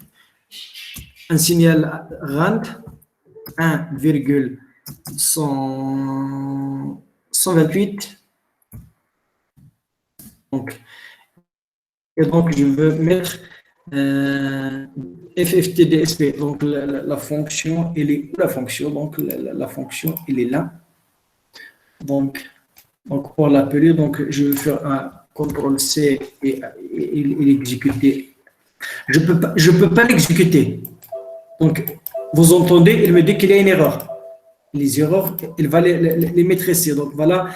Speaker 1: un signal rand, 1,128. Donc, et donc, je veux mettre FFT-DSP, donc la fonction, elle est où la fonction? Donc la fonction, elle est là. Donc pour l'appeler, donc je vais faire un CTRL-C et l'exécuter. Je peux pas l'exécuter. Donc vous entendez, il me dit qu'il y a une erreur. Les erreurs, il va les maîtriser. Donc voilà,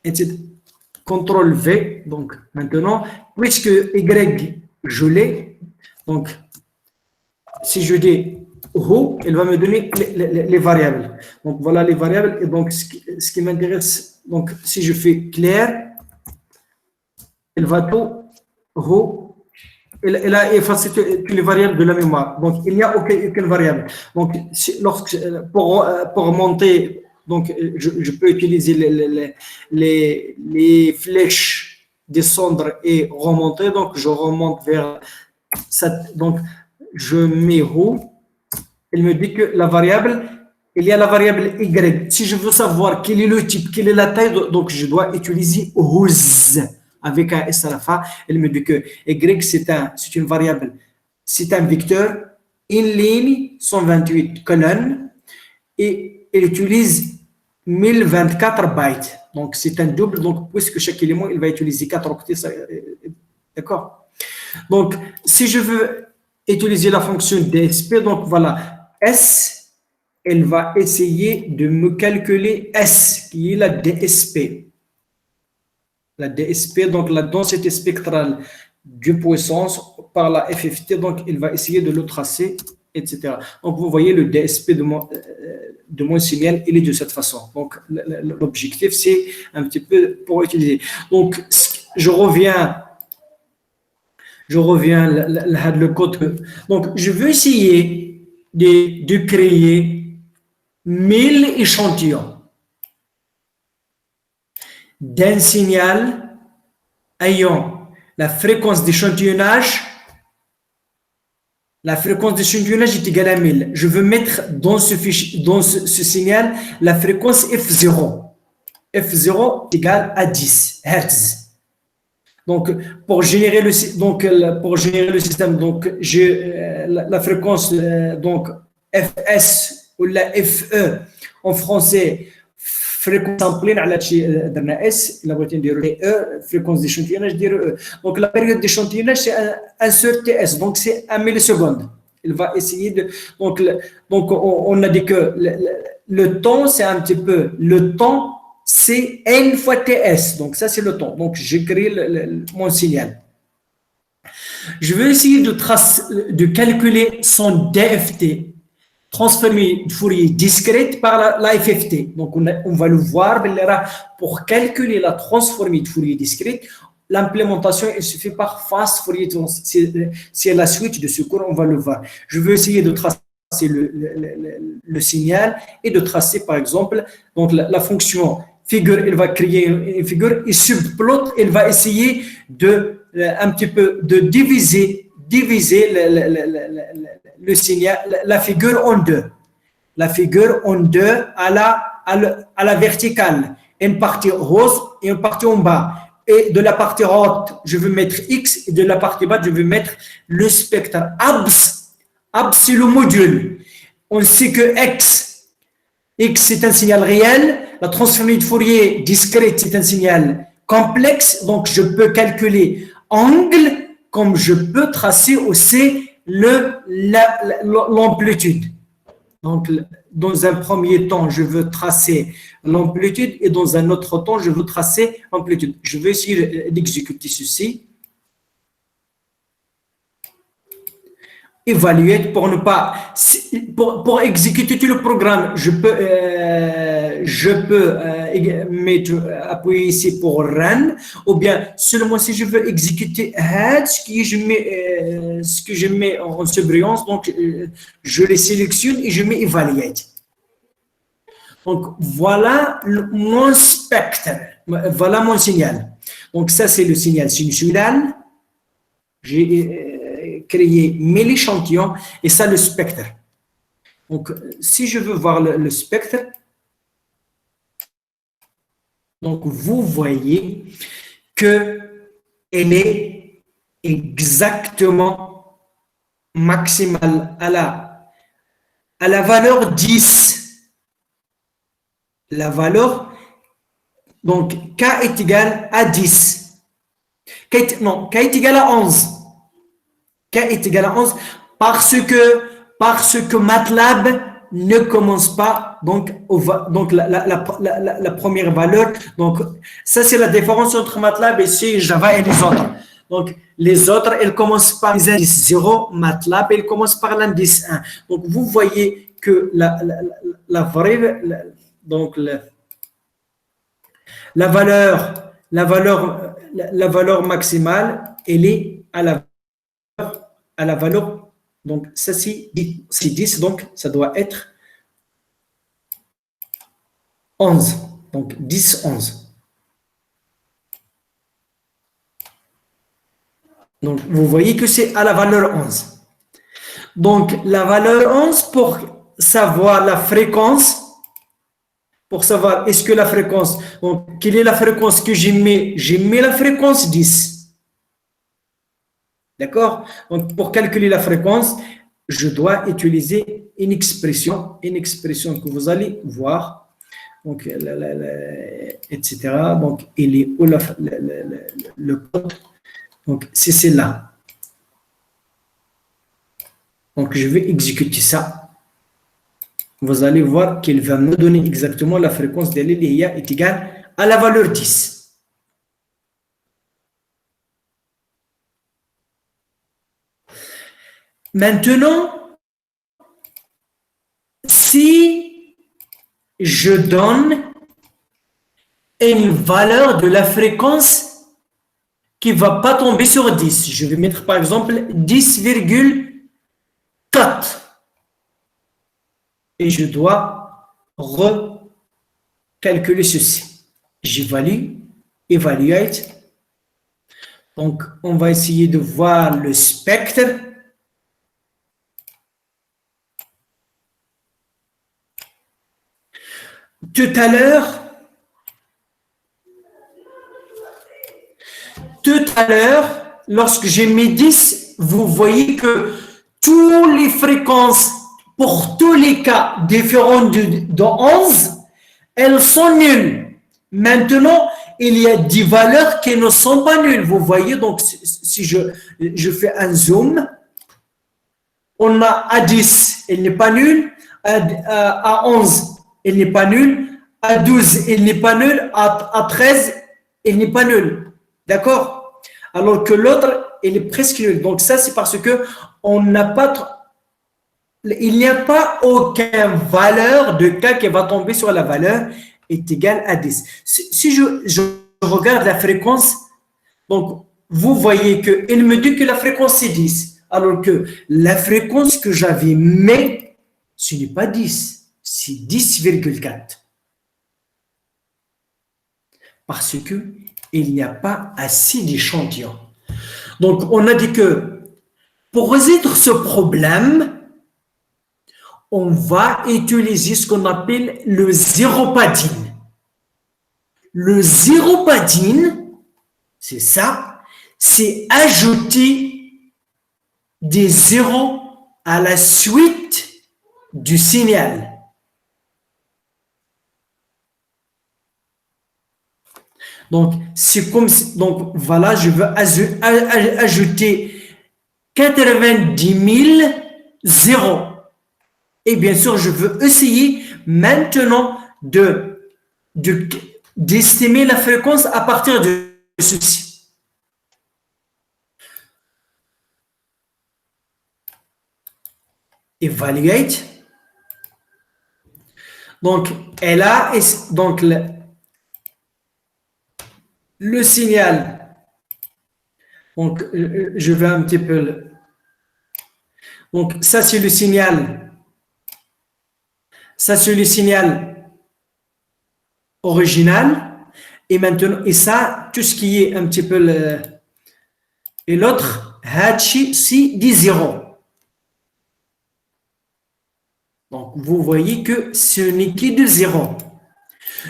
Speaker 1: CTRL-V. Donc maintenant, puisque Y je l'ai, donc si je dis who, il va me donner les variables. Donc voilà les variables. Et donc ce qui m'intéresse, donc si je fais clair, il va tout who, il a effacé toutes les variables de la mémoire. Donc il n'y a aucune variable. Donc pour monter, donc je peux utiliser les flèches descendre et remonter. Donc je remonte vers donc, je mets who, il me dit que la variable, il y a la variable y. Si je veux savoir quel est le type, quelle est la taille, donc je dois utiliser whose avec un s à la fin. Il me dit que y, c'est une variable, c'est un vecteur, une ligne, 128 colonnes, et il utilise 1024 bytes. Donc, c'est un double, donc puisque chaque élément, il va utiliser 4 octets, d'accord? Donc, si je veux utiliser la fonction DSP, donc voilà, S, elle va essayer de me calculer S, qui est la DSP. La DSP, donc la densité spectrale du puissance par la FFT, donc il va essayer de le tracer, etc. Donc, vous voyez le DSP de mon signal, il est de cette façon. Donc, l'objectif, c'est un petit peu pour utiliser. Donc, je reviens le code. Donc, je veux essayer de créer 1000 échantillons d'un signal ayant la fréquence d'échantillonnage. La fréquence d'échantillonnage est égale à 1000. Je veux mettre dans ce signal la fréquence F0. F0 égale à 10 Hz. Donc, pour générer le système, donc j'ai la fréquence donc FS ou la FE en français, fréquence samplée على شيء درنا S, la voiture dire E, fréquence d'échantillonnage dire E. Donc la période d'échantillonnage c'est un seul TS, donc c'est 1 milliseconde. Il va essayer de donc on a dit que le temps c'est un petit peu le temps. C'est N fois TS, donc ça c'est le temps. Donc j'ai créé mon signal. Je vais essayer de calculer son DFT, transformé de Fourier discrète par la FFT. Donc, on va le voir. Pour calculer la transformée de Fourier discrète, l'implémentation, elle se fait par phase Fourier. C'est la suite de ce cours, on va le voir. Je vais essayer de tracer le signal et de tracer, par exemple, donc la fonction figure, elle va créer une figure et subplot, elle va essayer un petit peu de diviser le signal, la figure en deux. La figure en deux à la verticale. Une partie rose et une partie en bas. Et de la partie haute, je vais mettre X et de la partie basse, je vais mettre le spectre. Abs, c'est le module. On sait que X, c'est un signal réel. La transformée de Fourier discrète, c'est un signal complexe. Donc, je peux calculer angle comme je peux tracer aussi l'amplitude. Donc, dans un premier temps, je veux tracer l'amplitude et dans un autre temps, je veux tracer l'amplitude. Je vais essayer d'exécuter ceci. Évaluer pour ne pas pour exécuter tout le programme, je peux appuyer ici pour run, ou bien seulement si je veux exécuter ce que je mets en surbrillance, donc je les sélectionne et je mets evaluate. Donc voilà mon spectre, voilà mon signal. Donc ça c'est le signal sinusoïdal. J'ai créer 1000 échantillons et ça le spectre. Donc, si je veux voir le spectre, donc vous voyez que elle est exactement maximale à la valeur 10. La valeur, donc K est égal à 10. K est égal à 11. K est égal à 11 parce que MATLAB ne commence pas donc la première valeur. Donc, ça, c'est la différence entre MATLAB et Java et les autres. Donc, les autres, elles commencent par l'indice 0, MATLAB, elles commencent par l'indice 1. Donc, vous voyez que la vraie, donc la valeur maximale, elle est à la valeur, donc ça c'est 10, donc ça doit être 11, donc 10, 11. Donc vous voyez que c'est à la valeur 11. Donc la valeur 11, pour savoir la fréquence, pour savoir est-ce que la fréquence, donc quelle est la fréquence que j'ai mis la fréquence 10. D'accord? Donc, pour calculer la fréquence, je dois utiliser une expression que vous allez voir. Donc, etc. Donc, il est où le code? Donc, c'est celle-là. Donc, je vais exécuter ça. Vous allez voir qu'il va me donner exactement la fréquence de l'IA est égale à la valeur 10. Maintenant, si je donne une valeur de la fréquence qui ne va pas tomber sur 10, je vais mettre par exemple 10,4 et je dois recalculer ceci. J'évalue, evaluate. Donc, on va essayer de voir le spectre. Tout à l'heure, lorsque j'ai mis 10, vous voyez que toutes les fréquences, pour tous les cas différents de 11, elles sont nulles. Maintenant, il y a des valeurs qui ne sont pas nulles. Vous voyez, donc, si je fais un zoom, on a à 10, elle n'est pas nulle, à 11, il n'est pas nul, à 12, il n'est pas nul, à 13, il n'est pas nul. D'accord? Alors que l'autre, elle est presque nulle. Donc ça, c'est parce que il n'y a pas aucune valeur de K qui va tomber sur la valeur est égale à 10. Si je regarde la fréquence, donc vous voyez qu'il me dit que la fréquence c'est 10, alors que la fréquence que j'avais mais ce n'est pas 10, c'est 10,4. Parce que il n'y a pas assez d'échantillons. Donc, on a dit que pour résoudre ce problème, on va utiliser ce qu'on appelle le zéropadine. Le zéropadine, c'est ça, c'est ajouter des zéros à la suite du signal. Donc, c'est comme si, donc voilà, je veux ajouter 90 000 zéros. Et bien sûr, je veux essayer maintenant d'estimer la fréquence à partir de ceci. Evaluate. Donc, elle a donc le signal. Donc, je vais un petit peu. Donc, ça, c'est le signal. Ça, c'est le signal original. Et maintenant, et ça, tout ce qui est un petit peu et l'autre, Hachi, si, dit 0. Donc, vous voyez que ce n'est que de 0.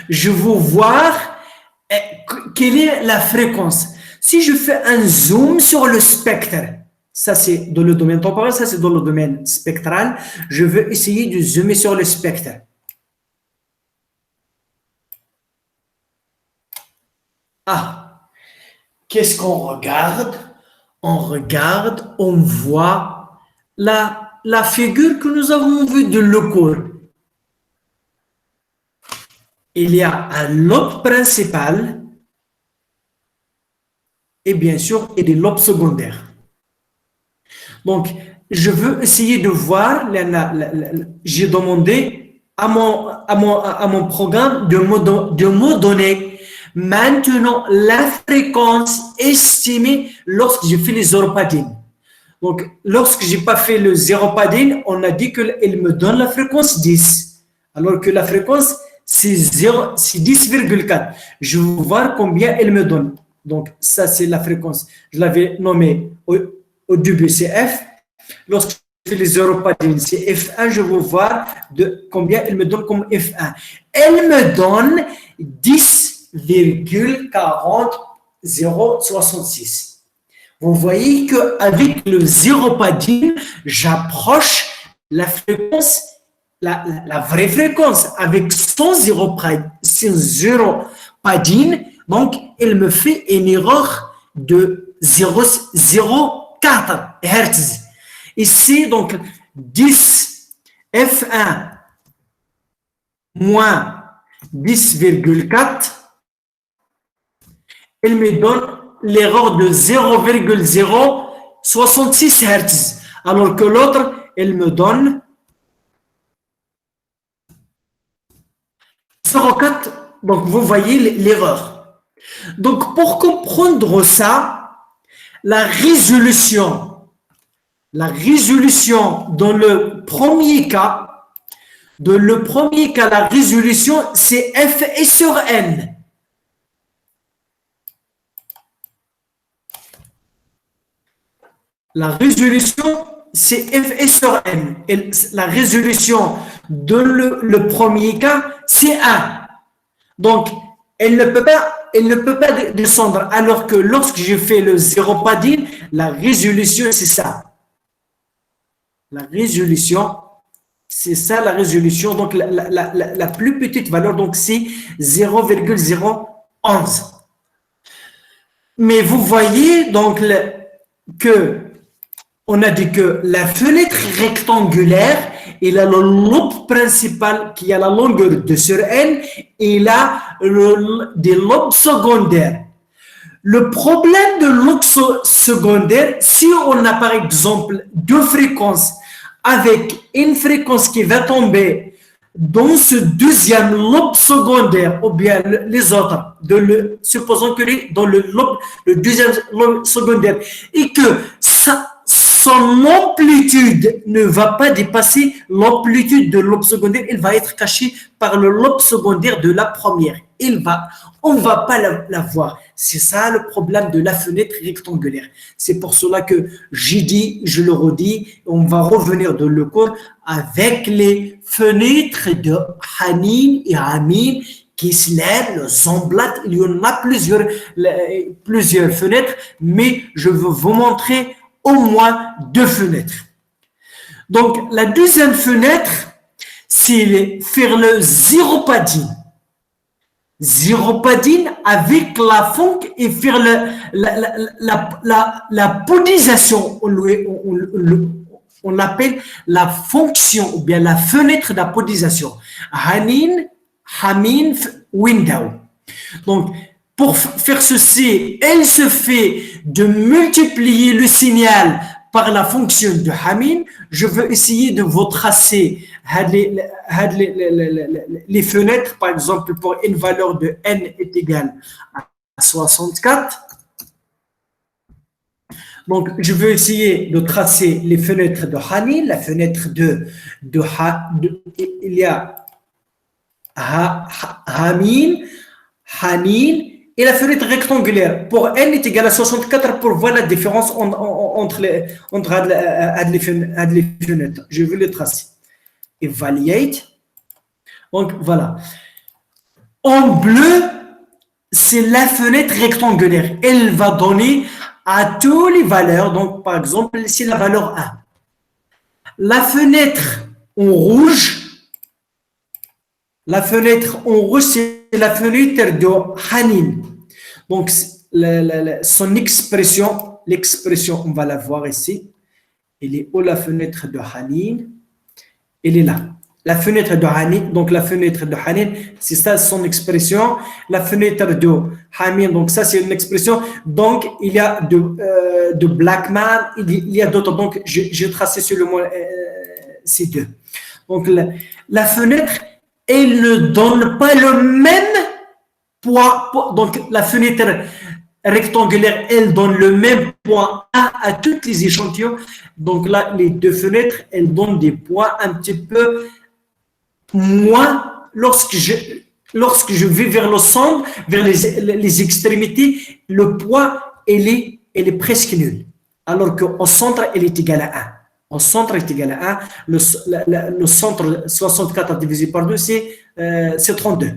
Speaker 1: Je veux voir quelle est la fréquence. Si je fais un zoom sur le spectre, ça c'est dans le domaine temporel, ça c'est dans le domaine spectral, je veux essayer de zoomer sur le spectre. Ah, qu'est-ce qu'on regarde? On regarde, on voit la figure que nous avons vue de le cours. Il y a un lobe principal et bien sûr, il y a des lobes secondaires. Donc, je veux essayer de voir, j'ai demandé à mon programme de me donner maintenant la fréquence estimée lorsque je fais les zéropadines. Donc, lorsque je n'ai pas fait le zéropadine, on a dit qu'il me donne la fréquence 10, alors que la fréquence c'est 10,4. Je veux voir combien elle me donne. Donc, ça, c'est la fréquence. Je l'avais nommé au début, c'est F. Lorsque je fais les zéropadines, c'est F1. Je veux voir combien elle me donne comme F1. Elle me donne 10,40066. Vous voyez qu'avec le zéropadine, j'approche la fréquence, la vraie fréquence. Avec son zéropadine, donc, elle me fait une erreur de 0,04 Hz. Ici, donc, 10 F1 moins 10,4, elle me donne l'erreur de 0,066 Hz, alors que l'autre, elle me donne 0,4. Donc, vous voyez l'erreur. Donc, pour comprendre ça, la résolution dans le premier cas, la résolution, c'est F sur N. La résolution, c'est F sur N. Et la résolution de le premier cas, c'est 1. Donc, elle ne peut pas descendre, alors que lorsque je fais le zéropadine, la résolution, c'est ça. La résolution, c'est ça la résolution. Donc, la plus petite valeur, donc c'est 0,011. Mais vous voyez donc on a dit que la fenêtre rectangulaire, il a le lobe principal qui a la longueur de sur N, et il a des lobes secondaires. Le problème de lobe secondaire, si on a par exemple deux fréquences avec une fréquence qui va tomber dans ce deuxième lobe secondaire, ou bien les autres, supposons que dans le deuxième lobe secondaire, et que son amplitude ne va pas dépasser l'amplitude de lobe secondaire, il va être caché par le lobe secondaire de la première. On ne va pas la voir. C'est ça le problème de la fenêtre rectangulaire. C'est pour cela que j'ai dit, je le redis, on va revenir dans le cours avec les fenêtres de Hanin et Amin qui se lèvent, le Zomblat. Il y en a plusieurs fenêtres, mais je veux vous montrer au moins deux fenêtres. Donc, la deuxième fenêtre, c'est faire le zéropadine. Zéropadine avec la fonque et faire la podisation. On l'appelle la fonction ou bien la fenêtre d'apodisation. Hanin, Hamin, window. Donc, pour faire ceci, elle se fait de multiplier le signal par la fonction de Hamin. Je veux essayer de vous tracer les fenêtres, par exemple, pour une valeur de n est égale à 64. Donc, je veux essayer de tracer les fenêtres de Hanin, la fenêtre il y a Hamin, Hanin, et la fenêtre rectangulaire pour n est égale à 64 pour voir la différence entre les fenêtres. Je vais les tracer. Evaluate. Donc, voilà. En bleu, c'est la fenêtre rectangulaire. Elle va donner à toutes les valeurs. Donc, par exemple, c'est la valeur 1. La fenêtre en rouge, c'est la fenêtre de Hanin. Donc, son expression, on va la voir ici. Elle est où la fenêtre de Hanin? Elle est là. La fenêtre de Hanin, donc la fenêtre de Hanin, c'est ça son expression. La fenêtre de Hamin, donc ça c'est une expression. Donc, il y a de Blackman, il y a d'autres. Donc, j'ai tracé sur le mot ces deux. Donc, la fenêtre, elle ne donne pas le même poids. Donc, la fenêtre rectangulaire, elle donne le même poids à tous les échantillons. Donc là, les deux fenêtres, elles donnent des poids un petit peu moins lorsque je vais vers le centre, vers les extrémités, le poids, elle est presque nul. Alors qu'au centre, elle est égale à 1. Au centre est égal à 1. Le centre 64 divisé par 2, c'est 32.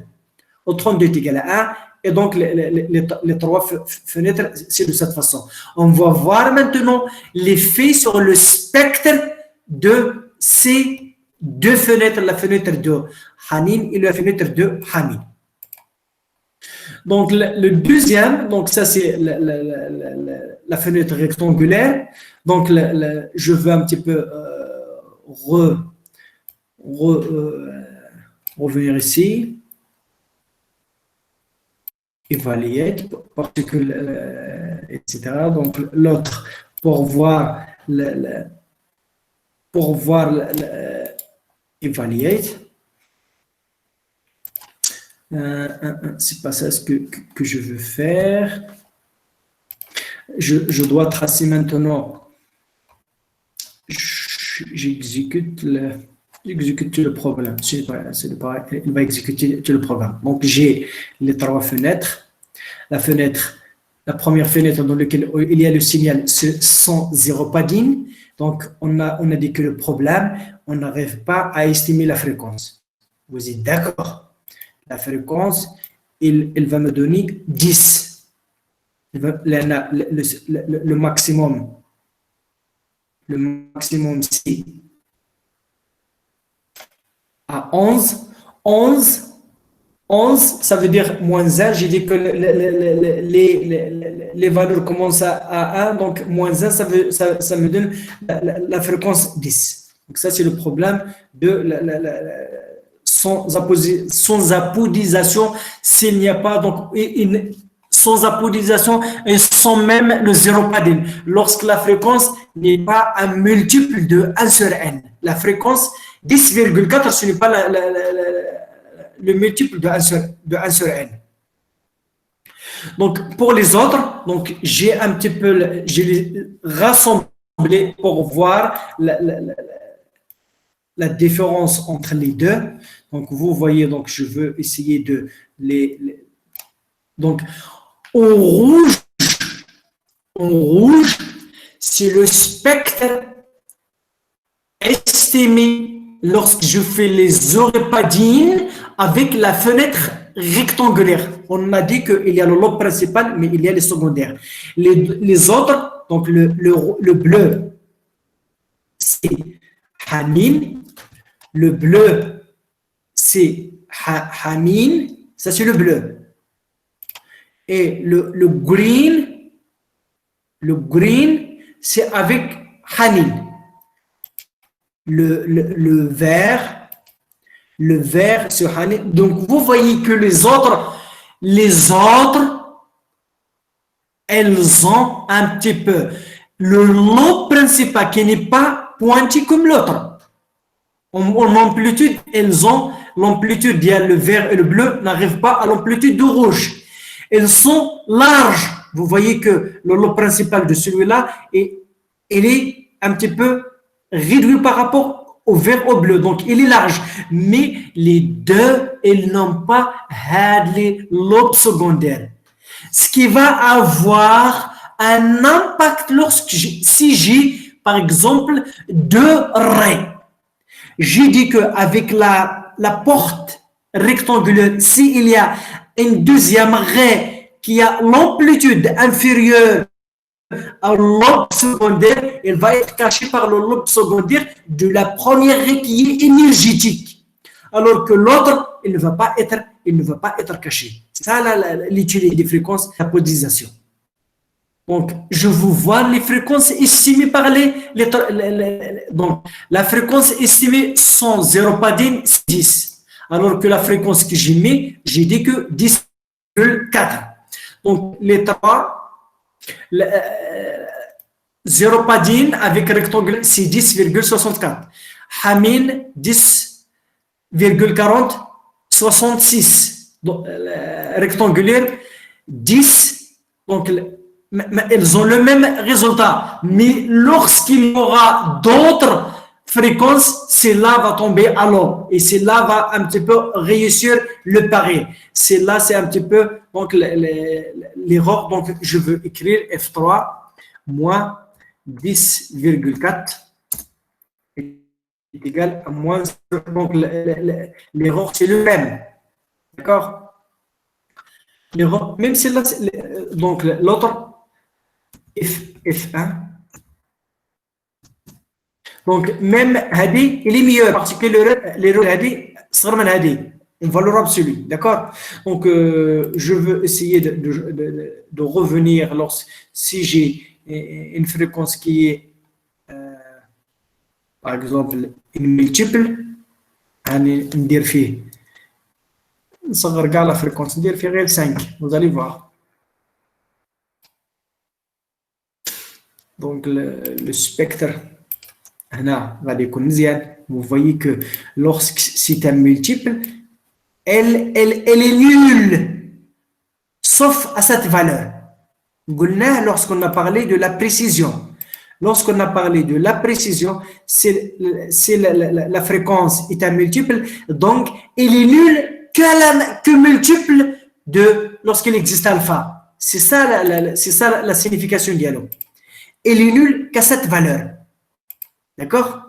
Speaker 1: Au 32 est égal à 1. Et donc, les trois fenêtres, c'est de cette façon. On va voir maintenant l'effet sur le spectre de ces deux fenêtres, la fenêtre de Hanin et la fenêtre de Hamin. Donc, le deuxième, donc ça c'est la fenêtre rectangulaire. Donc, je veux un petit peu revenir ici. Évaluer, parce que, etc. Donc, l'autre, pour voir évaluer. C'est pas ça ce que je veux faire. Je dois tracer maintenant. J'exécute le problème. Il va exécuter tout le programme. Donc, j'ai les trois fenêtres. La première fenêtre dans laquelle il y a le signal, c'est sans zéropadine. Donc, on a dit que le problème, on n'arrive pas à estimer la fréquence. Vous êtes d'accord? La fréquence, elle va me donner 10. Le maximum. Le maximum, c'est à 11. 11, ça veut dire moins 1. J'ai dit que les valeurs commencent à 1. Donc, moins 1, ça me donne la fréquence 10. Donc, ça, c'est le problème de sans apodisation s'il n'y a pas donc sans apodisation et sans même le zéropadine. Lorsque la fréquence n'est pas un multiple de 1 sur n. La fréquence 10,4, ce n'est pas le multiple de 1 sur n. Donc, pour les autres, donc, j'ai un petit peu j'ai rassemblé pour voir la différence entre les deux. Donc, vous voyez, donc, je veux essayer de donc, en rouge, c'est le spectre estimé lorsque je fais les eurépadines avec la fenêtre rectangulaire. On a dit qu'il y a le lobe principal, mais il y a les secondaires. Les autres, donc le bleu, c'est Hamine. Le bleu, c'est Hamine. Ça, c'est le bleu. Et le green, c'est avec Hanin. Le vert, c'est Hanin. Donc, vous voyez que les autres, elles ont un petit peu le lobe principal qui n'est pas pointu comme l'autre. En amplitude, elles ont l'amplitude, il y a le vert et le bleu, n'arrivent pas à l'amplitude du rouge. Elles sont larges. Vous voyez que le lobe principal de celui-là, il est un petit peu réduit par rapport au vert au bleu. Donc, il est large. Mais les deux, ils n'ont pas les lobes secondaires. Ce qui va avoir un impact si j'ai, par exemple, deux raies. J'ai dit qu'avec la porte rectangulaire, s'il y a une deuxième raie qui a l'amplitude inférieure au lobe secondaire, elle va être cachée par le lobe secondaire de la première raie qui est énergétique. Alors que l'autre, il ne va pas être caché. C'est ça l'utilité des fréquences d'apodisation. Donc, je vous vois les fréquences estimées par donc, la fréquence estimée sans zéropadine, c'est 10. Alors que la fréquence que j'ai mis, j'ai dit que 10,4. Donc, les trois, zéropadine avec rectangle, c'est 10,64. Hamine, 10,40, 66. Donc, rectangulaire, 10. Donc, elles ont le même résultat. Mais lorsqu'il y aura d'autres fréquences, celle-là va tomber à l'eau. Et celle-là va un petit peu réussir le pari. Celle-là, c'est un petit peu donc l'erreur. Donc, je veux écrire F3 moins 10,4 est égal à moins. Donc, l'erreur, c'est le même. D'accord? L'erreur, même celle-là, donc l'autre, F1. Donc, même Hadi, il est meilleur parce que l'erreur Hadi sera من Hadi, en valeur absolue. D'accord? Donc, je veux essayer de revenir si j'ai une fréquence qui est, par exemple, une multiple, ندير فيه نصغر كاع لا فريكونس ندير فيه غير 5. Vous allez voir. Donc, le spectre, vous voyez que lorsque c'est un multiple, elle est nulle, sauf à cette valeur. Lorsqu'on a parlé de la précision. Lorsqu'on a parlé de la précision, c'est la fréquence est un multiple, donc elle est nulle que multiple de lorsqu'il existe alpha. C'est ça la signification du dialogue. Elle est nulle qu'à cette valeur. D'accord?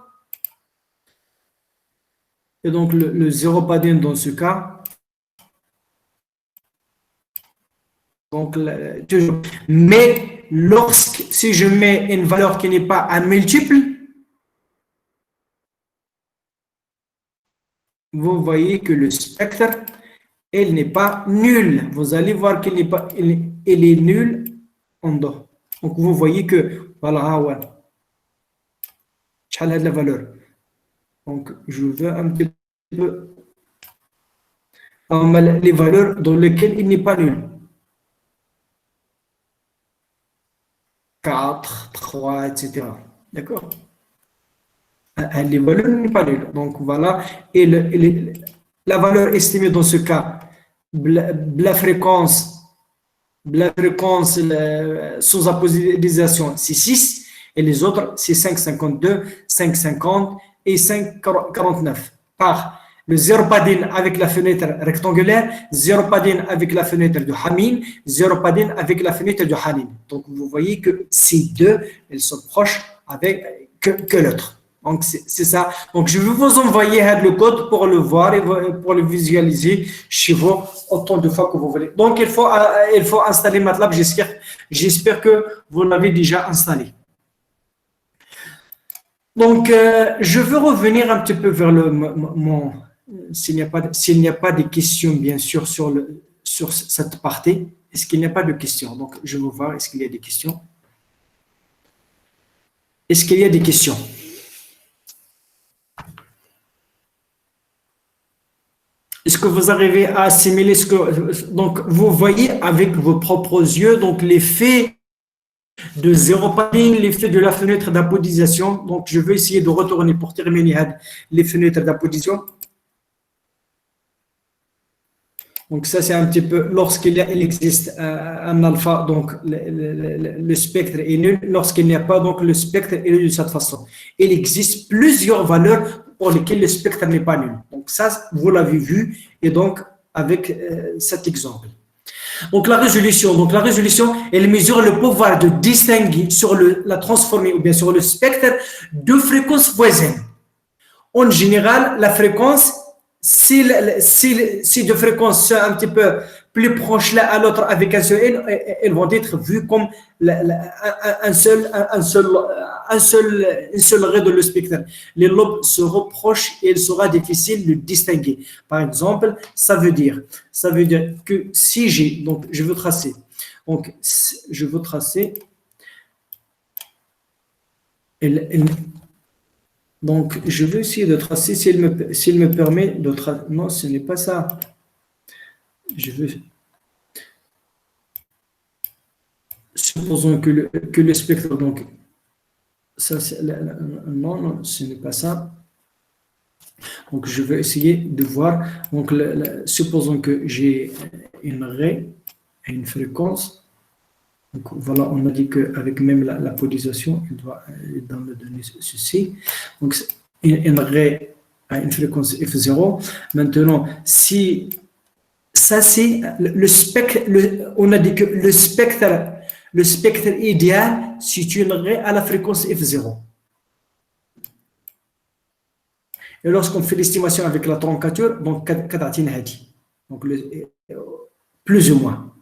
Speaker 1: Et donc, le zéropadine dans ce cas. Donc, toujours. Mais si je mets une valeur qui n'est pas un multiple, vous voyez que le spectre, elle n'est pas nulle. Vous allez voir qu'elle n'est pas, elle est nulle en dos. Donc, vous voyez que, voilà, ouais. La valeur. Donc, je veux un petit peu les valeurs dans lesquelles il n'est pas nul. 4, 3, etc. D'accord? Les valeurs n'est pas nulle. Donc voilà. Et la valeur estimée dans ce cas, la fréquence sous apodisation, c'est 6. Et les autres, c'est 5,52, 5,50 et 5,49. Par le zéro padine avec la fenêtre rectangulaire, zéro padine avec la fenêtre de Hamine, zéro padine avec la fenêtre de Hanin. Donc vous voyez que ces deux, elles sont proches avec que l'autre. Donc c'est ça. Donc je vais vous envoyer le code pour le voir et pour le visualiser chez vous autant de fois que vous voulez. Donc il faut installer MATLAB. J'espère que vous l'avez déjà installé. Donc je veux revenir un petit peu vers s'il n'y a pas de questions bien sûr sur cette partie. Est-ce qu'il n'y a pas de questions? Donc je veux voir, est-ce qu'il y a des questions? Est-ce qu'il y a des questions? Est-ce que vous arrivez à assimiler ce que... Donc, vous voyez avec vos propres yeux donc l'effet de zéro padding, l'effet de la fenêtre d'apodisation. Donc, je vais essayer de retourner pour terminer les fenêtres d'apodisation. Donc, ça, c'est un petit peu... Lorsqu'il existe un alpha, donc le spectre est nul. Lorsqu'il n'y a pas, donc le spectre est nul de cette façon. Il existe plusieurs valeurs pour lesquelles le spectre n'est pas nul. Donc ça, vous l'avez vu, et donc avec cet exemple. Donc la résolution, elle mesure le pouvoir de distinguer sur la transformée ou bien sur le spectre deux fréquences voisines. En général, la fréquence, si deux fréquences sont un petit peu plus proches l'un à l'autre avec un seul N, elles vont être vues comme une seule raie de le spectre. Les lobes se rapprochent et il sera difficile de distinguer. Par exemple, ça veut dire que si j'ai, donc je veux tracer, donc, je vais essayer de tracer s'il me permet de tracer. Non, ce n'est pas ça. Supposons que le spectre, donc, ça, non, ce n'est pas ça. Donc, je vais essayer de voir. Donc, supposons que j'ai une raie et une fréquence. Donc, voilà, on a dit qu'avec même la polarisation, il doit me donner ceci. Donc, une raie à une fréquence F0. Maintenant, si ça, c'est le spectre, on a dit que le spectre idéal, c'est une raie à la fréquence F0. Et lorsqu'on fait l'estimation avec la truncature, donc, plus ou moins.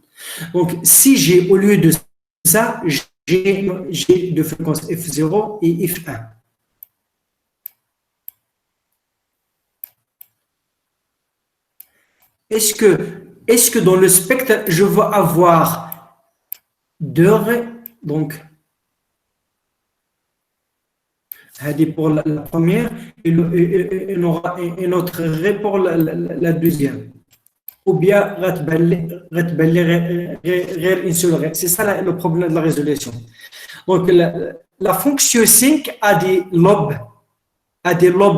Speaker 1: Donc, si j'ai, au lieu de ça, j'ai de fréquence F0 et F1. Est-ce que dans le spectre, je vais avoir deux raies, donc, pour la première, il aura une autre raie pour la deuxième. Ou bien une seule raie. C'est ça le problème de la résolution. Donc, la fonction sync a des lobes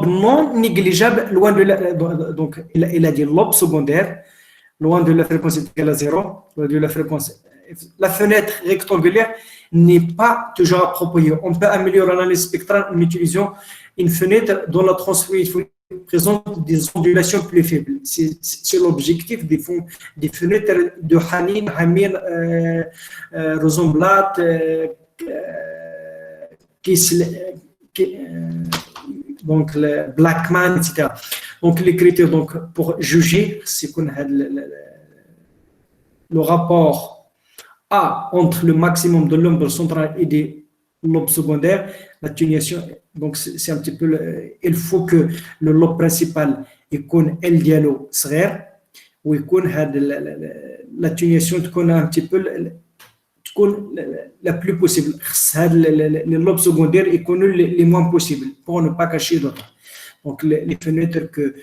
Speaker 1: non négligeables loin de donc il a des lobes secondaires loin de la fréquence égale à 0, loin de la fréquence. La fenêtre rectangulaire n'est pas toujours appropriée. On peut améliorer l'analyse spectrale en utilisant une fenêtre dont la transformation présente des ondulations plus faibles. C'est l'objectif des fenêtres de Hanin, Hamir, Rosenblatt, donc le Blackman, etc. Donc les critères pour juger, c'est qu'on a le rapport A entre le maximum de l'ombre centrale et des lobes secondaires, l'atténuation. Donc c'est un petit peu, il faut que le lobe principal يكون L ديالو صغير ويكون l'atténuation تكون un petit peu la plus possible. Les lobes secondaires يكونوا les moins possibles pour ne pas cacher d'autres. Donc les fenêtres que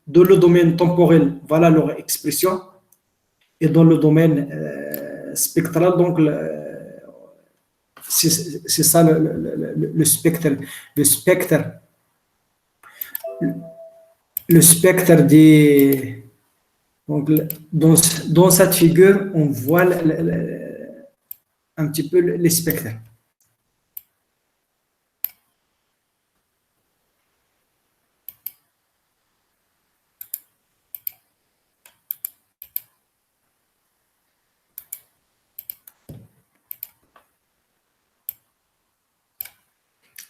Speaker 1: dans le domaine temporel, voilà leur expression, et dans le domaine spectral, donc c'est ça le spectre. Le spectre des... Donc, dans cette figure, on voit un petit peu les spectres.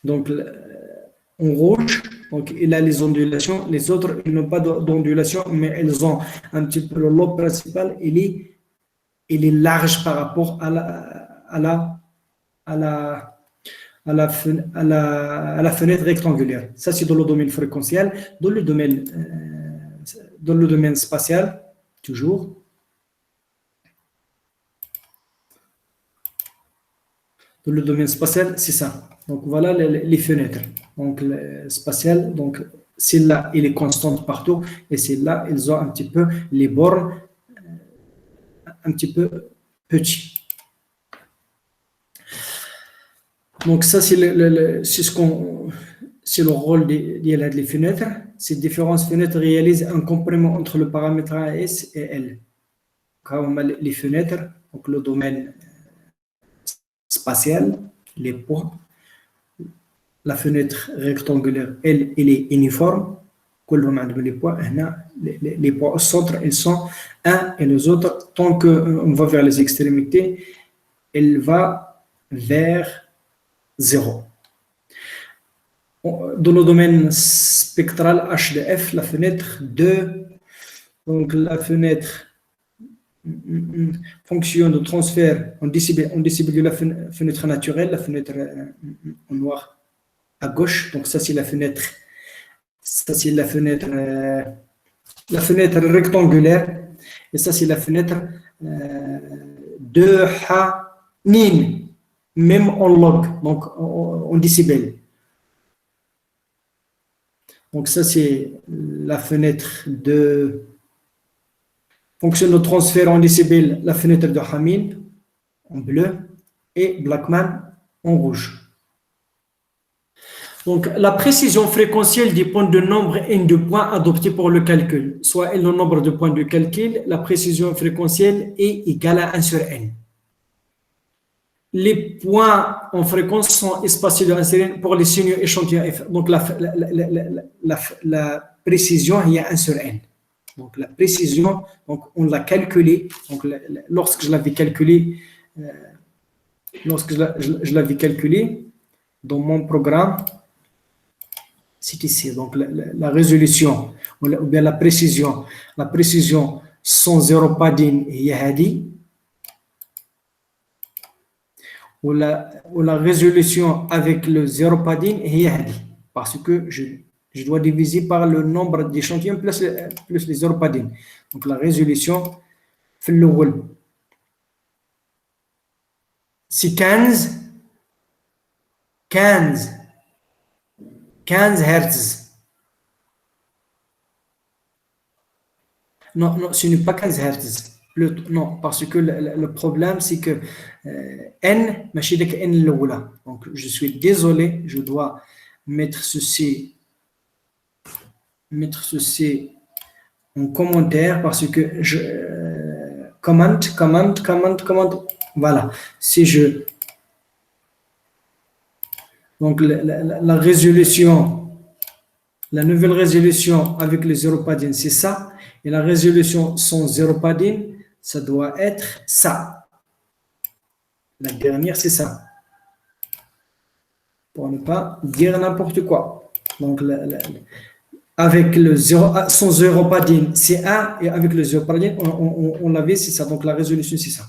Speaker 1: Donc, en rouge, donc, il a les ondulations. Les autres, ils n'ont pas d'ondulation, mais elles ont un petit peu le lobe principal. Il est large par rapport à la fenêtre rectangulaire. Ça, c'est dans le domaine fréquentiel. Dans le domaine spatial, toujours. Dans le domaine spatial, c'est ça. Donc, voilà les fenêtres. Donc, le spatial, donc, celle-là, il est constante partout. Et celle-là, ils ont un petit peu les bornes un petit peu petits. Donc, ça, c'est le rôle des fenêtres. Ces différentes fenêtres réalisent un complément entre le paramètre S et L. Comme les fenêtres, donc le domaine spatial, les points. La fenêtre rectangulaire, elle est uniforme. Les points au centre, ils sont un et les autres. Tant qu'on va vers les extrémités, elle va vers 0. Dans le domaine spectral HDF, la fenêtre 2, donc la fenêtre fonction de transfert en décibels de la fenêtre naturelle, la fenêtre en noir à gauche. Donc ça c'est la fenêtre rectangulaire, et ça c'est la fenêtre de Hanin, même en log, donc en décibels. Donc ça c'est la fenêtre de fonction de transfert en décibels, la fenêtre de Hanin en bleu et Blackman en rouge. Donc, la précision fréquentielle dépend du nombre n de points adoptés pour le calcul. Soit le nombre de points de calcul, la précision fréquentielle est égale à 1 sur n. Les points en fréquence sont espacés de 1 sur n pour les signaux échantillons F. Donc, la précision est à 1 sur n. Donc, la précision, donc, on l'a calculée. Donc, lorsque je l'avais calculé, dans mon programme, c'est ici, donc la résolution ou bien la précision sans zéro padding هي هذه, ou la résolution avec le zéro padding هي هذه, parce que je dois diviser par le nombre d'échantillons plus les zéro padding. Donc la résolution في الأول c'est 15 Hertz. Non, ce n'est pas 15 Hertz. Non, parce que le problème, c'est que N, donc je suis désolé, je dois mettre ceci en commentaire parce que je commente. Voilà. Si je... Donc, la résolution, la nouvelle résolution avec le zéro padding, c'est ça. Et la résolution sans zéro padding, ça doit être ça. La dernière, c'est ça. Pour ne pas dire n'importe quoi. Donc, avec le sans zéro padding, c'est 1. Et avec le zéro padding, on l'avait, c'est ça. Donc, la résolution, c'est ça.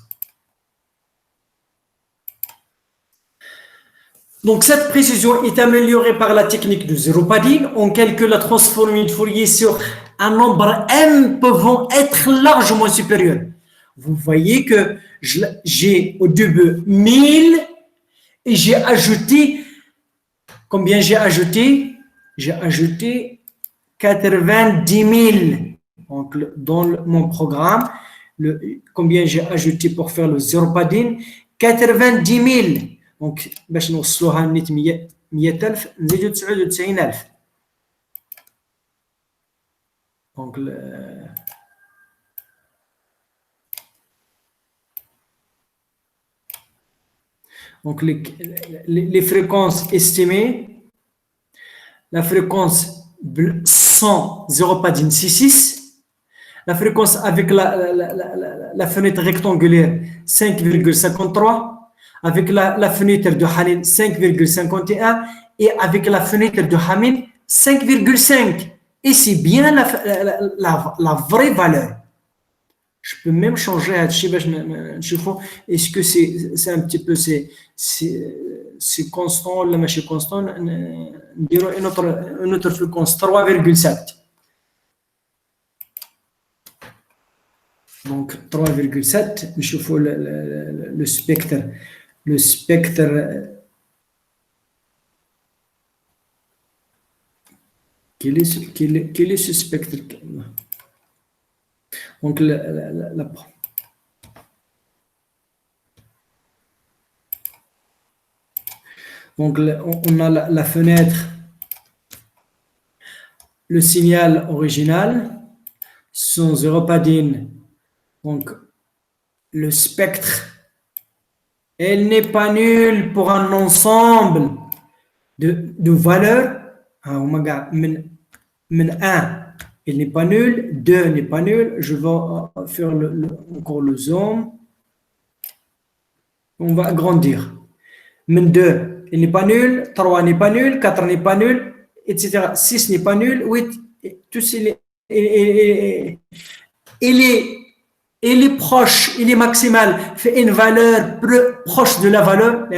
Speaker 1: Donc, cette précision est améliorée par la technique du zéro padding. On calcule la transformée de Fourier sur un nombre m pouvant être largement supérieur. Vous voyez que j'ai au début 1000 et j'ai ajouté, combien j'ai ajouté? J'ai ajouté 90 000. Donc, dans mon programme, combien j'ai ajouté pour faire le zéro padding? 90 000. دونك باش نوصلوها نيت 100,000 نزيدو 99,000 دونك donc les fréquences estimées, la fréquence 100 0,66, la fréquence avec la fenêtre rectangulaire 5,53, avec la fenêtre de Hanin 5,51 et avec la fenêtre de Hamin 5,5. Et c'est bien la vraie valeur. Je peux même changer est-ce que c'est un petit peu c'est constant ou pas constant, une autre fréquence 3,7. Donc 3,7, je fais le spectre quel est ce spectre? Donc donc on a la fenêtre, le signal original, son zéropadine, donc le spectre, elle n'est pas nulle pour un ensemble de valeurs. Oh my God, 1, il n'est pas nul, 2 n'est pas nul, je vais faire encore le zoom, on va agrandir. 2, il n'est pas nul, 3 n'est pas nul, 4 n'est pas nul, etc. 6 n'est pas nul, 8, tous il est proche, il est maximal, fait une valeur proche de la valeur,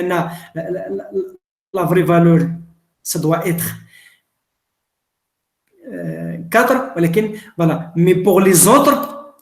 Speaker 1: la vraie valeur, ça doit être 4, voilà. Mais pour les autres,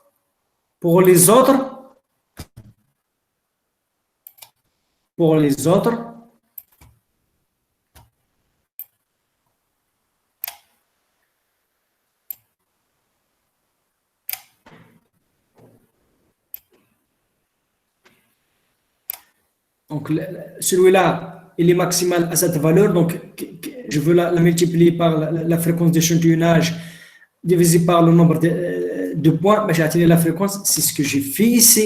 Speaker 1: donc celui-là, il est maximal à cette valeur, donc je veux la multiplier par la fréquence d'échantillonnage divisé par le nombre de points, mais j'ai atteint la fréquence, c'est ce que j'ai fait ici.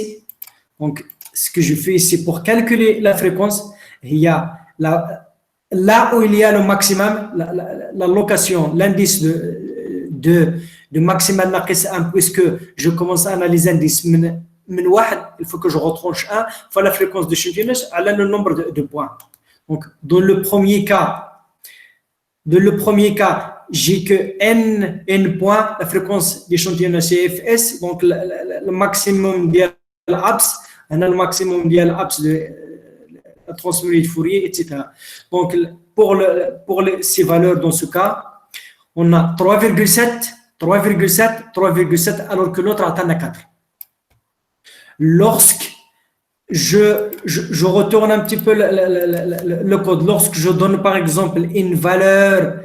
Speaker 1: Donc, ce que je fais ici pour calculer la fréquence, il y a là où il y a le maximum, la location, l'indice de maximal naqis 1, puisque je commence à analyser l'indice il faut que je retranche 1 fois la fréquence d'échantillonnage à le nombre de points. Donc, dans le premier cas, j'ai que n points, la fréquence d'échantillonnage CFS, donc le maximum de l'abs, le maximum de l'abs de la transformée de Fourier, etc. Donc, pour ces valeurs dans ce cas, on a 3,7, 3,7, 3,7, alors que l'autre atteint 4. Lorsque je retourne un petit peu le code, lorsque je donne par exemple une valeur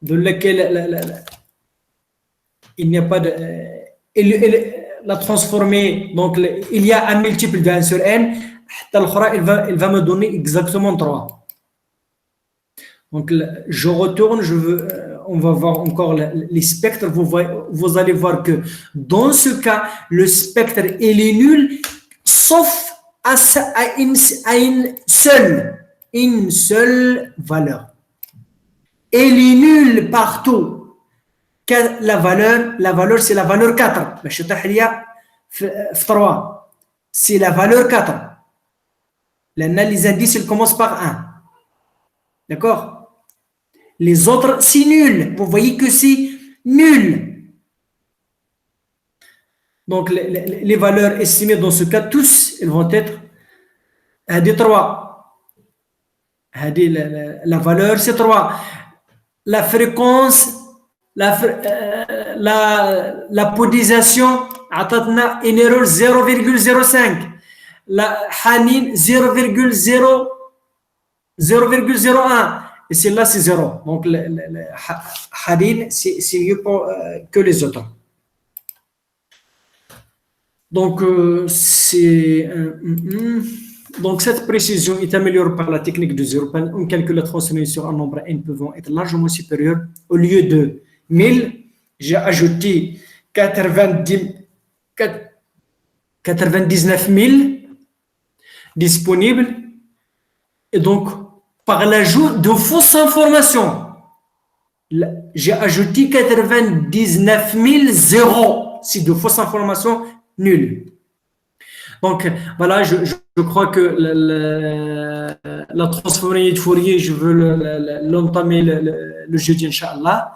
Speaker 1: de laquelle il n'y a pas de la transformer, donc il y a un multiple de 1 sur n, il va me donner exactement 3. Donc je retourne, on va voir encore les spectres, vous allez voir que dans ce cas, le spectre il est nul, sauf à une seule valeur. Il est nul partout. La valeur c'est la valeur 4. C'est la valeur 4. Les indices ils commencent par 1. D'accord? Les autres, c'est nul. Vous voyez que c'est nul. Donc, les valeurs estimées dans ce cas, tous, elles vont être des 3. La valeur, c'est 3. La fréquence, la podisation, une erreur 0,05. La Hanin, 0,01. Et celle-là, c'est 0. Donc, le Hanin, c'est mieux que les autres. Donc, c'est... Donc, cette précision est améliorée par la technique de zéro point. On calcule la transformée sur un nombre n pouvant être largement supérieur. Au lieu de 1000, j'ai ajouté 99 000 disponibles. Et donc, par l'ajout de fausses informations, j'ai ajouté 99 000. C'est de fausses informations nulles. Donc, voilà, je crois que la transformée de Fourier, je veux l'entamer le jeudi, Inch'Allah.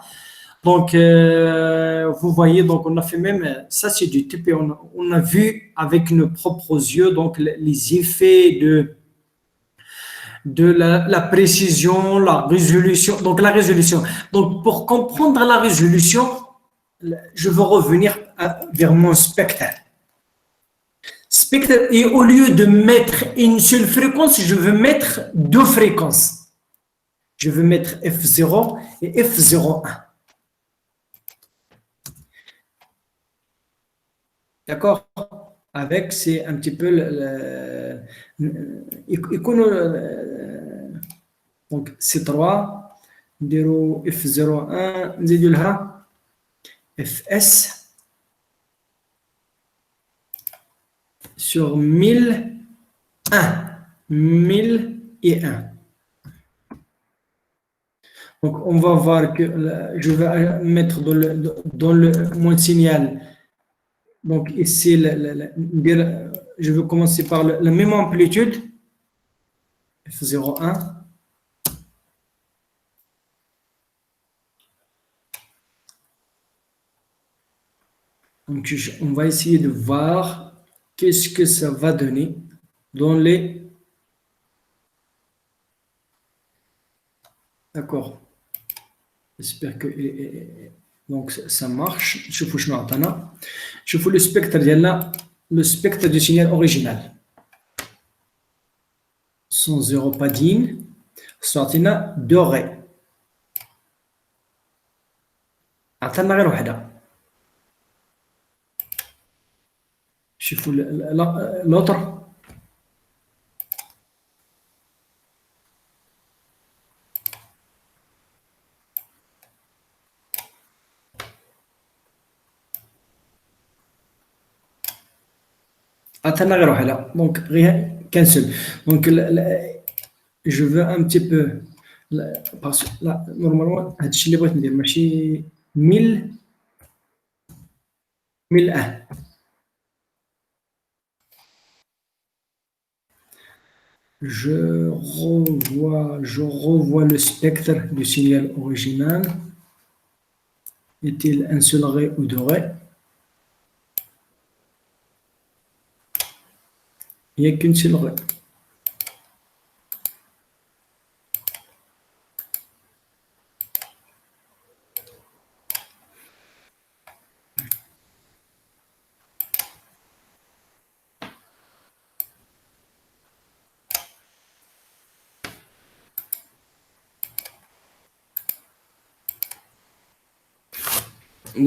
Speaker 1: Donc, vous voyez, donc on a fait même, ça c'est du TP, on a vu avec nos propres yeux donc les effets de la précision, la résolution. Donc, la résolution. Donc, pour comprendre la résolution, je veux revenir vers mon spectre. Spectre, et au lieu de mettre une seule fréquence, je veux mettre deux fréquences. Je veux mettre F0 et F01. D'accord? Avec, c'est un petit peu donc C3, F01, نزيدولها FS sur 1001. 1001. Donc, on va voir que je vais mettre dans mon signal. Donc, ici, je vais commencer par la même amplitude, F01. Donc, on va essayer de voir qu'est-ce que ça va donner dans les... D'accord. J'espère que... Donc, ça marche. Je fais le spectre le spectre du signal original. Sans zéro padine. Sortina doré. عطانا غير وحده. شوفوا l'autre. عطانا غير وحده. Donc rien qu'un seul. Donc je veux un petit peu parce que là normalement هادشي اللي بغيت ندير ماشي 1000 1001. Je revois le spectre du signal original. Est-il un seul ray ou deux rays? Il n'y a qu'une seule ray.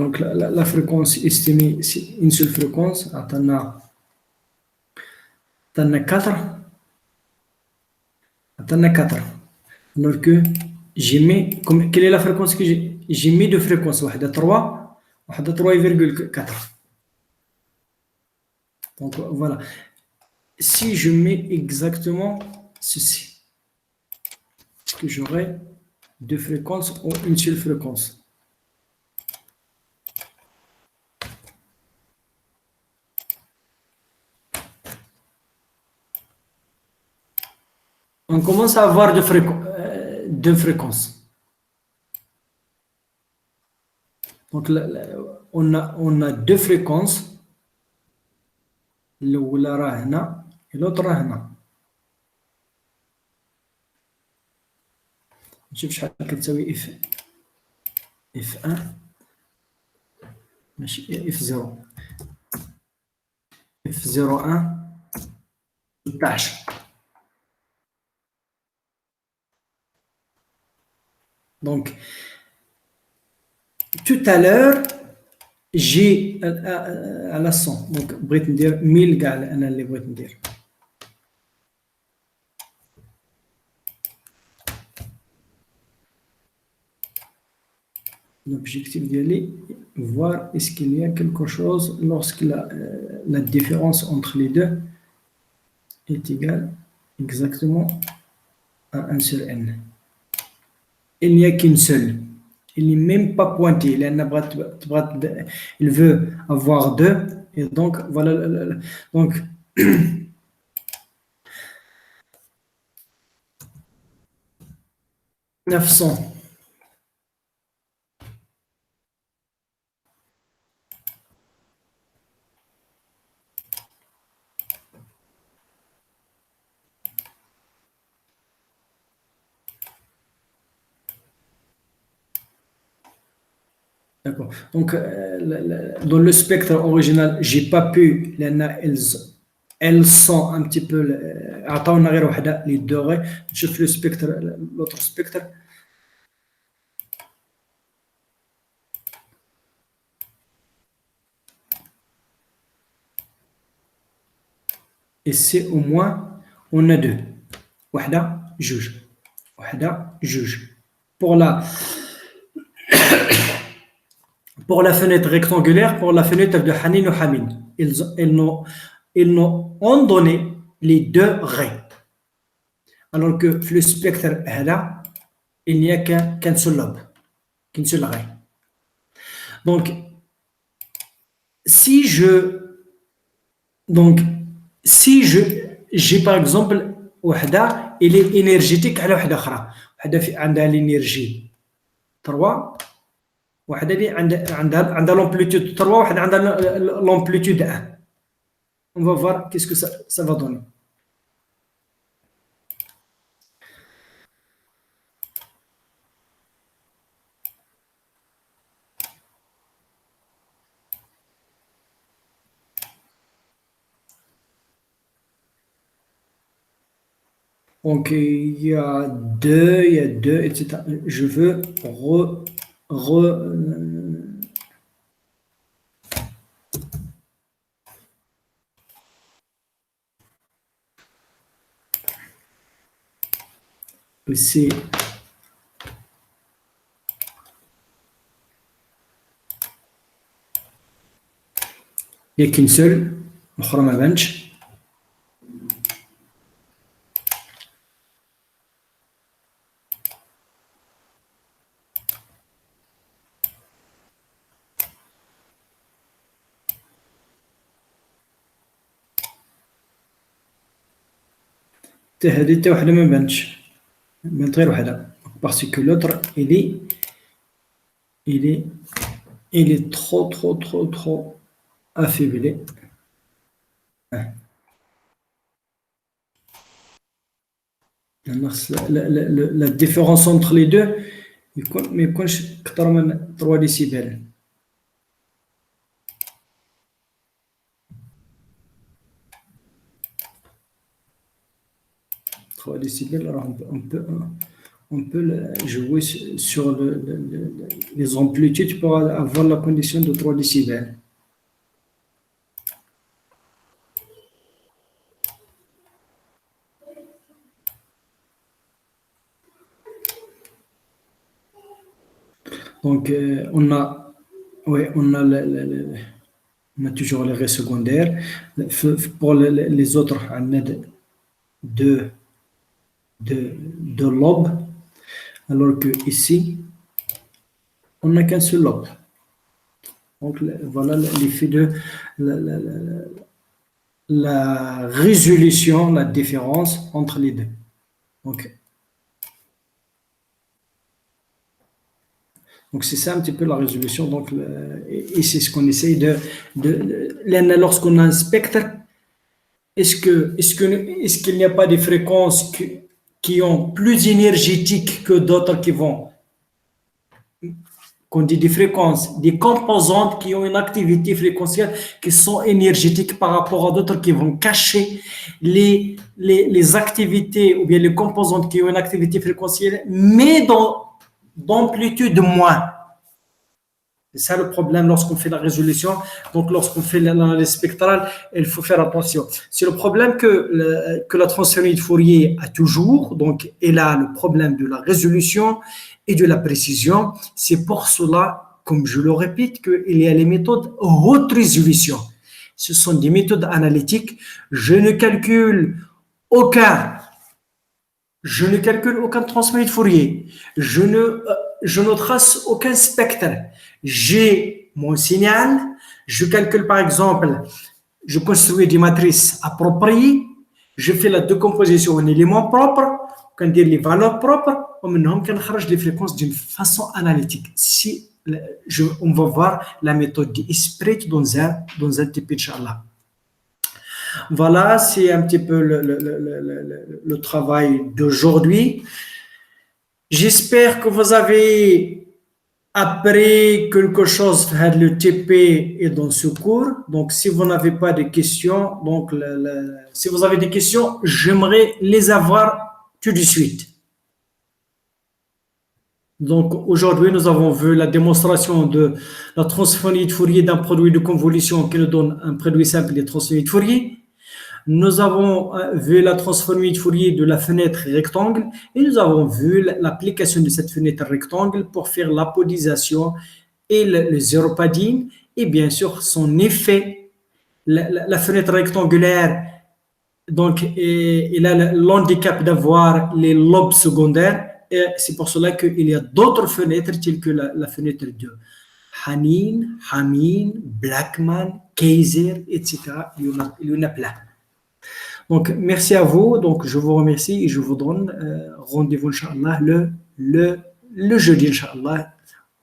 Speaker 1: Donc la fréquence estimée, c'est une seule fréquence. Attends, 4. Attends, 4. Alors que j'ai mis, quelle est la fréquence que j'ai mis deux fréquences, 3, 3,4. Donc voilà. Si je mets exactement ceci, est-ce que j'aurai deux fréquences ou une seule fréquence? On commence à avoir deux fréquences. Donc, on a deux fréquences. الأولى راه هنا l'autre راه هنا. نشوف شحال كتساوي F1 ماشي F0. F01 16. Donc, tout à l'heure, j'ai à la 100. Donc, بغيت ندير 1000 كاع انا اللي بغيت ندير. L'objectif d'y aller, voir est-ce qu'il y a quelque chose lorsque la différence entre les deux est égale exactement à 1 sur n. Il n'y a qu'une seule. Il n'est même pas pointé. Il veut avoir deux. Et donc, voilà. Donc, 900. D'accord. Donc, dans le spectre original, j'ai pas pu, elles sont un petit peu, عطاونا غير وحدة les deux. Je fais le spectre, l'autre spectre. Et c'est au moins, on a deux. وحدة جوج. وحدة جوج. Pour la fenêtre rectangulaire, pour la fenêtre de Hanin ou Hamin, ils nous ont donné les deux raies. Alors que le spectre là, il n'y a qu'un seul lobe, qu'une seule raie. Donc, si j'ai par exemple وحدة, il est énergétique على وحدة أخرى. وحدة عندها l'énergie 3. واحدة اللي عندها l'amplitude 3, واحدة عندها l'amplitude 1. On va voir qu'est-ce que ça va donner. Donc il y a deux, etc. Je veux c'est il n'y a qu'une seule, الأخرى ما بانش. هذه حتى وحدة ما بانش، بانت غير وحدة parce que l'autre il est trop affaibli. La différence entre les deux ما يكونش أكثر من 3 décibels. On peut jouer sur les amplitudes pour avoir la condition de 3 décibels. Donc, on a toujours les raies secondaires. Pour les autres, on a deux lobes, alors que ici, on n'a qu'un seul lobe. Donc, voilà l'effet de la résolution, la différence entre les deux. Donc c'est ça un petit peu la résolution. Donc, et c'est ce qu'on essaye lorsqu'on a un spectre, est-ce qu'il n'y a pas des fréquences qui sont plus énergétiques que d'autres qui vont, qu'on dit des fréquences, des composantes qui ont une activité fréquentielle qui sont énergétiques par rapport à d'autres qui vont cacher les activités ou bien les composantes qui ont une activité fréquentielle, mais d'amplitude moins. C'est ça le problème lorsqu'on fait la résolution. Donc lorsqu'on fait l'analyse spectrale, il faut faire attention. C'est le problème que la transformée de Fourier a toujours. Donc elle a le problème de la résolution et de la précision. C'est pour cela, comme je le répète, qu'il y a les méthodes haute résolution. Ce sont des méthodes analytiques. Je ne calcule aucun transfert de Fourier. Je ne trace aucun spectre. J'ai mon signal. Je calcule par exemple, je construis des matrices appropriées. Je fais la décomposition en éléments propres, on dire les valeurs propres, on les fréquences d'une façon analytique. Si on va voir la méthode d'esprit dans un type, Inch'Allah. Voilà, c'est un petit peu le travail d'aujourd'hui. J'espère que vous avez appris quelque chose de le TP et dans ce cours. Donc, si vous n'avez pas de questions, donc si vous avez des questions, j'aimerais les avoir tout de suite. Donc, aujourd'hui, nous avons vu la démonstration de la transformée de Fourier d'un produit de convolution qui nous donne un produit simple de transformée de Fourier. Nous avons vu la transformée de Fourier de la fenêtre rectangle et nous avons vu l'application de cette fenêtre rectangle pour faire l'apodisation et le zéro padding et bien sûr son effet. La fenêtre rectangulaire, donc, il a l'handicap d'avoir les lobes secondaires et c'est pour cela qu'il y a d'autres fenêtres telles que la fenêtre de Hanin, Hamin, Blackman, Kaiser, etc. Il y en a plein. Donc, merci à vous. Donc, je vous remercie et je vous donne rendez-vous, Inch'Allah, le jeudi, Inch'Allah.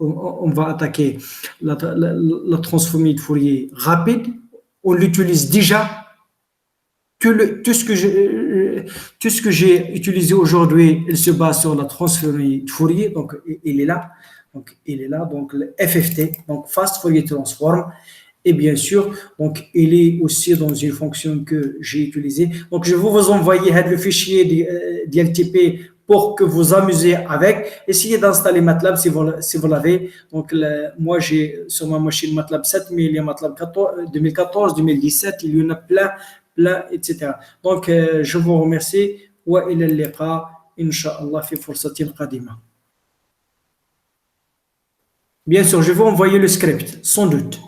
Speaker 1: On va attaquer la transformée de Fourier rapide. On l'utilise déjà. Tout ce que j'ai utilisé aujourd'hui, il se base sur la transformée de Fourier. Donc, il est là. Donc, le FFT, donc Fast Fourier Transform. Et bien sûr, donc, il est aussi dans une fonction que j'ai utilisée. Donc, je vais vous envoyer le fichier d'ILTP pour que vous amusez avec. Essayez d'installer MATLAB si vous l'avez. Donc, moi, j'ai sur ma machine MATLAB 7000, il y a MATLAB 2014, 2017, il y en a plein, etc. Donc, je vous remercie. وإلى اللقاء إن شاء الله في فرصة قادمة. Bien sûr, je vais envoyer le script, sans doute.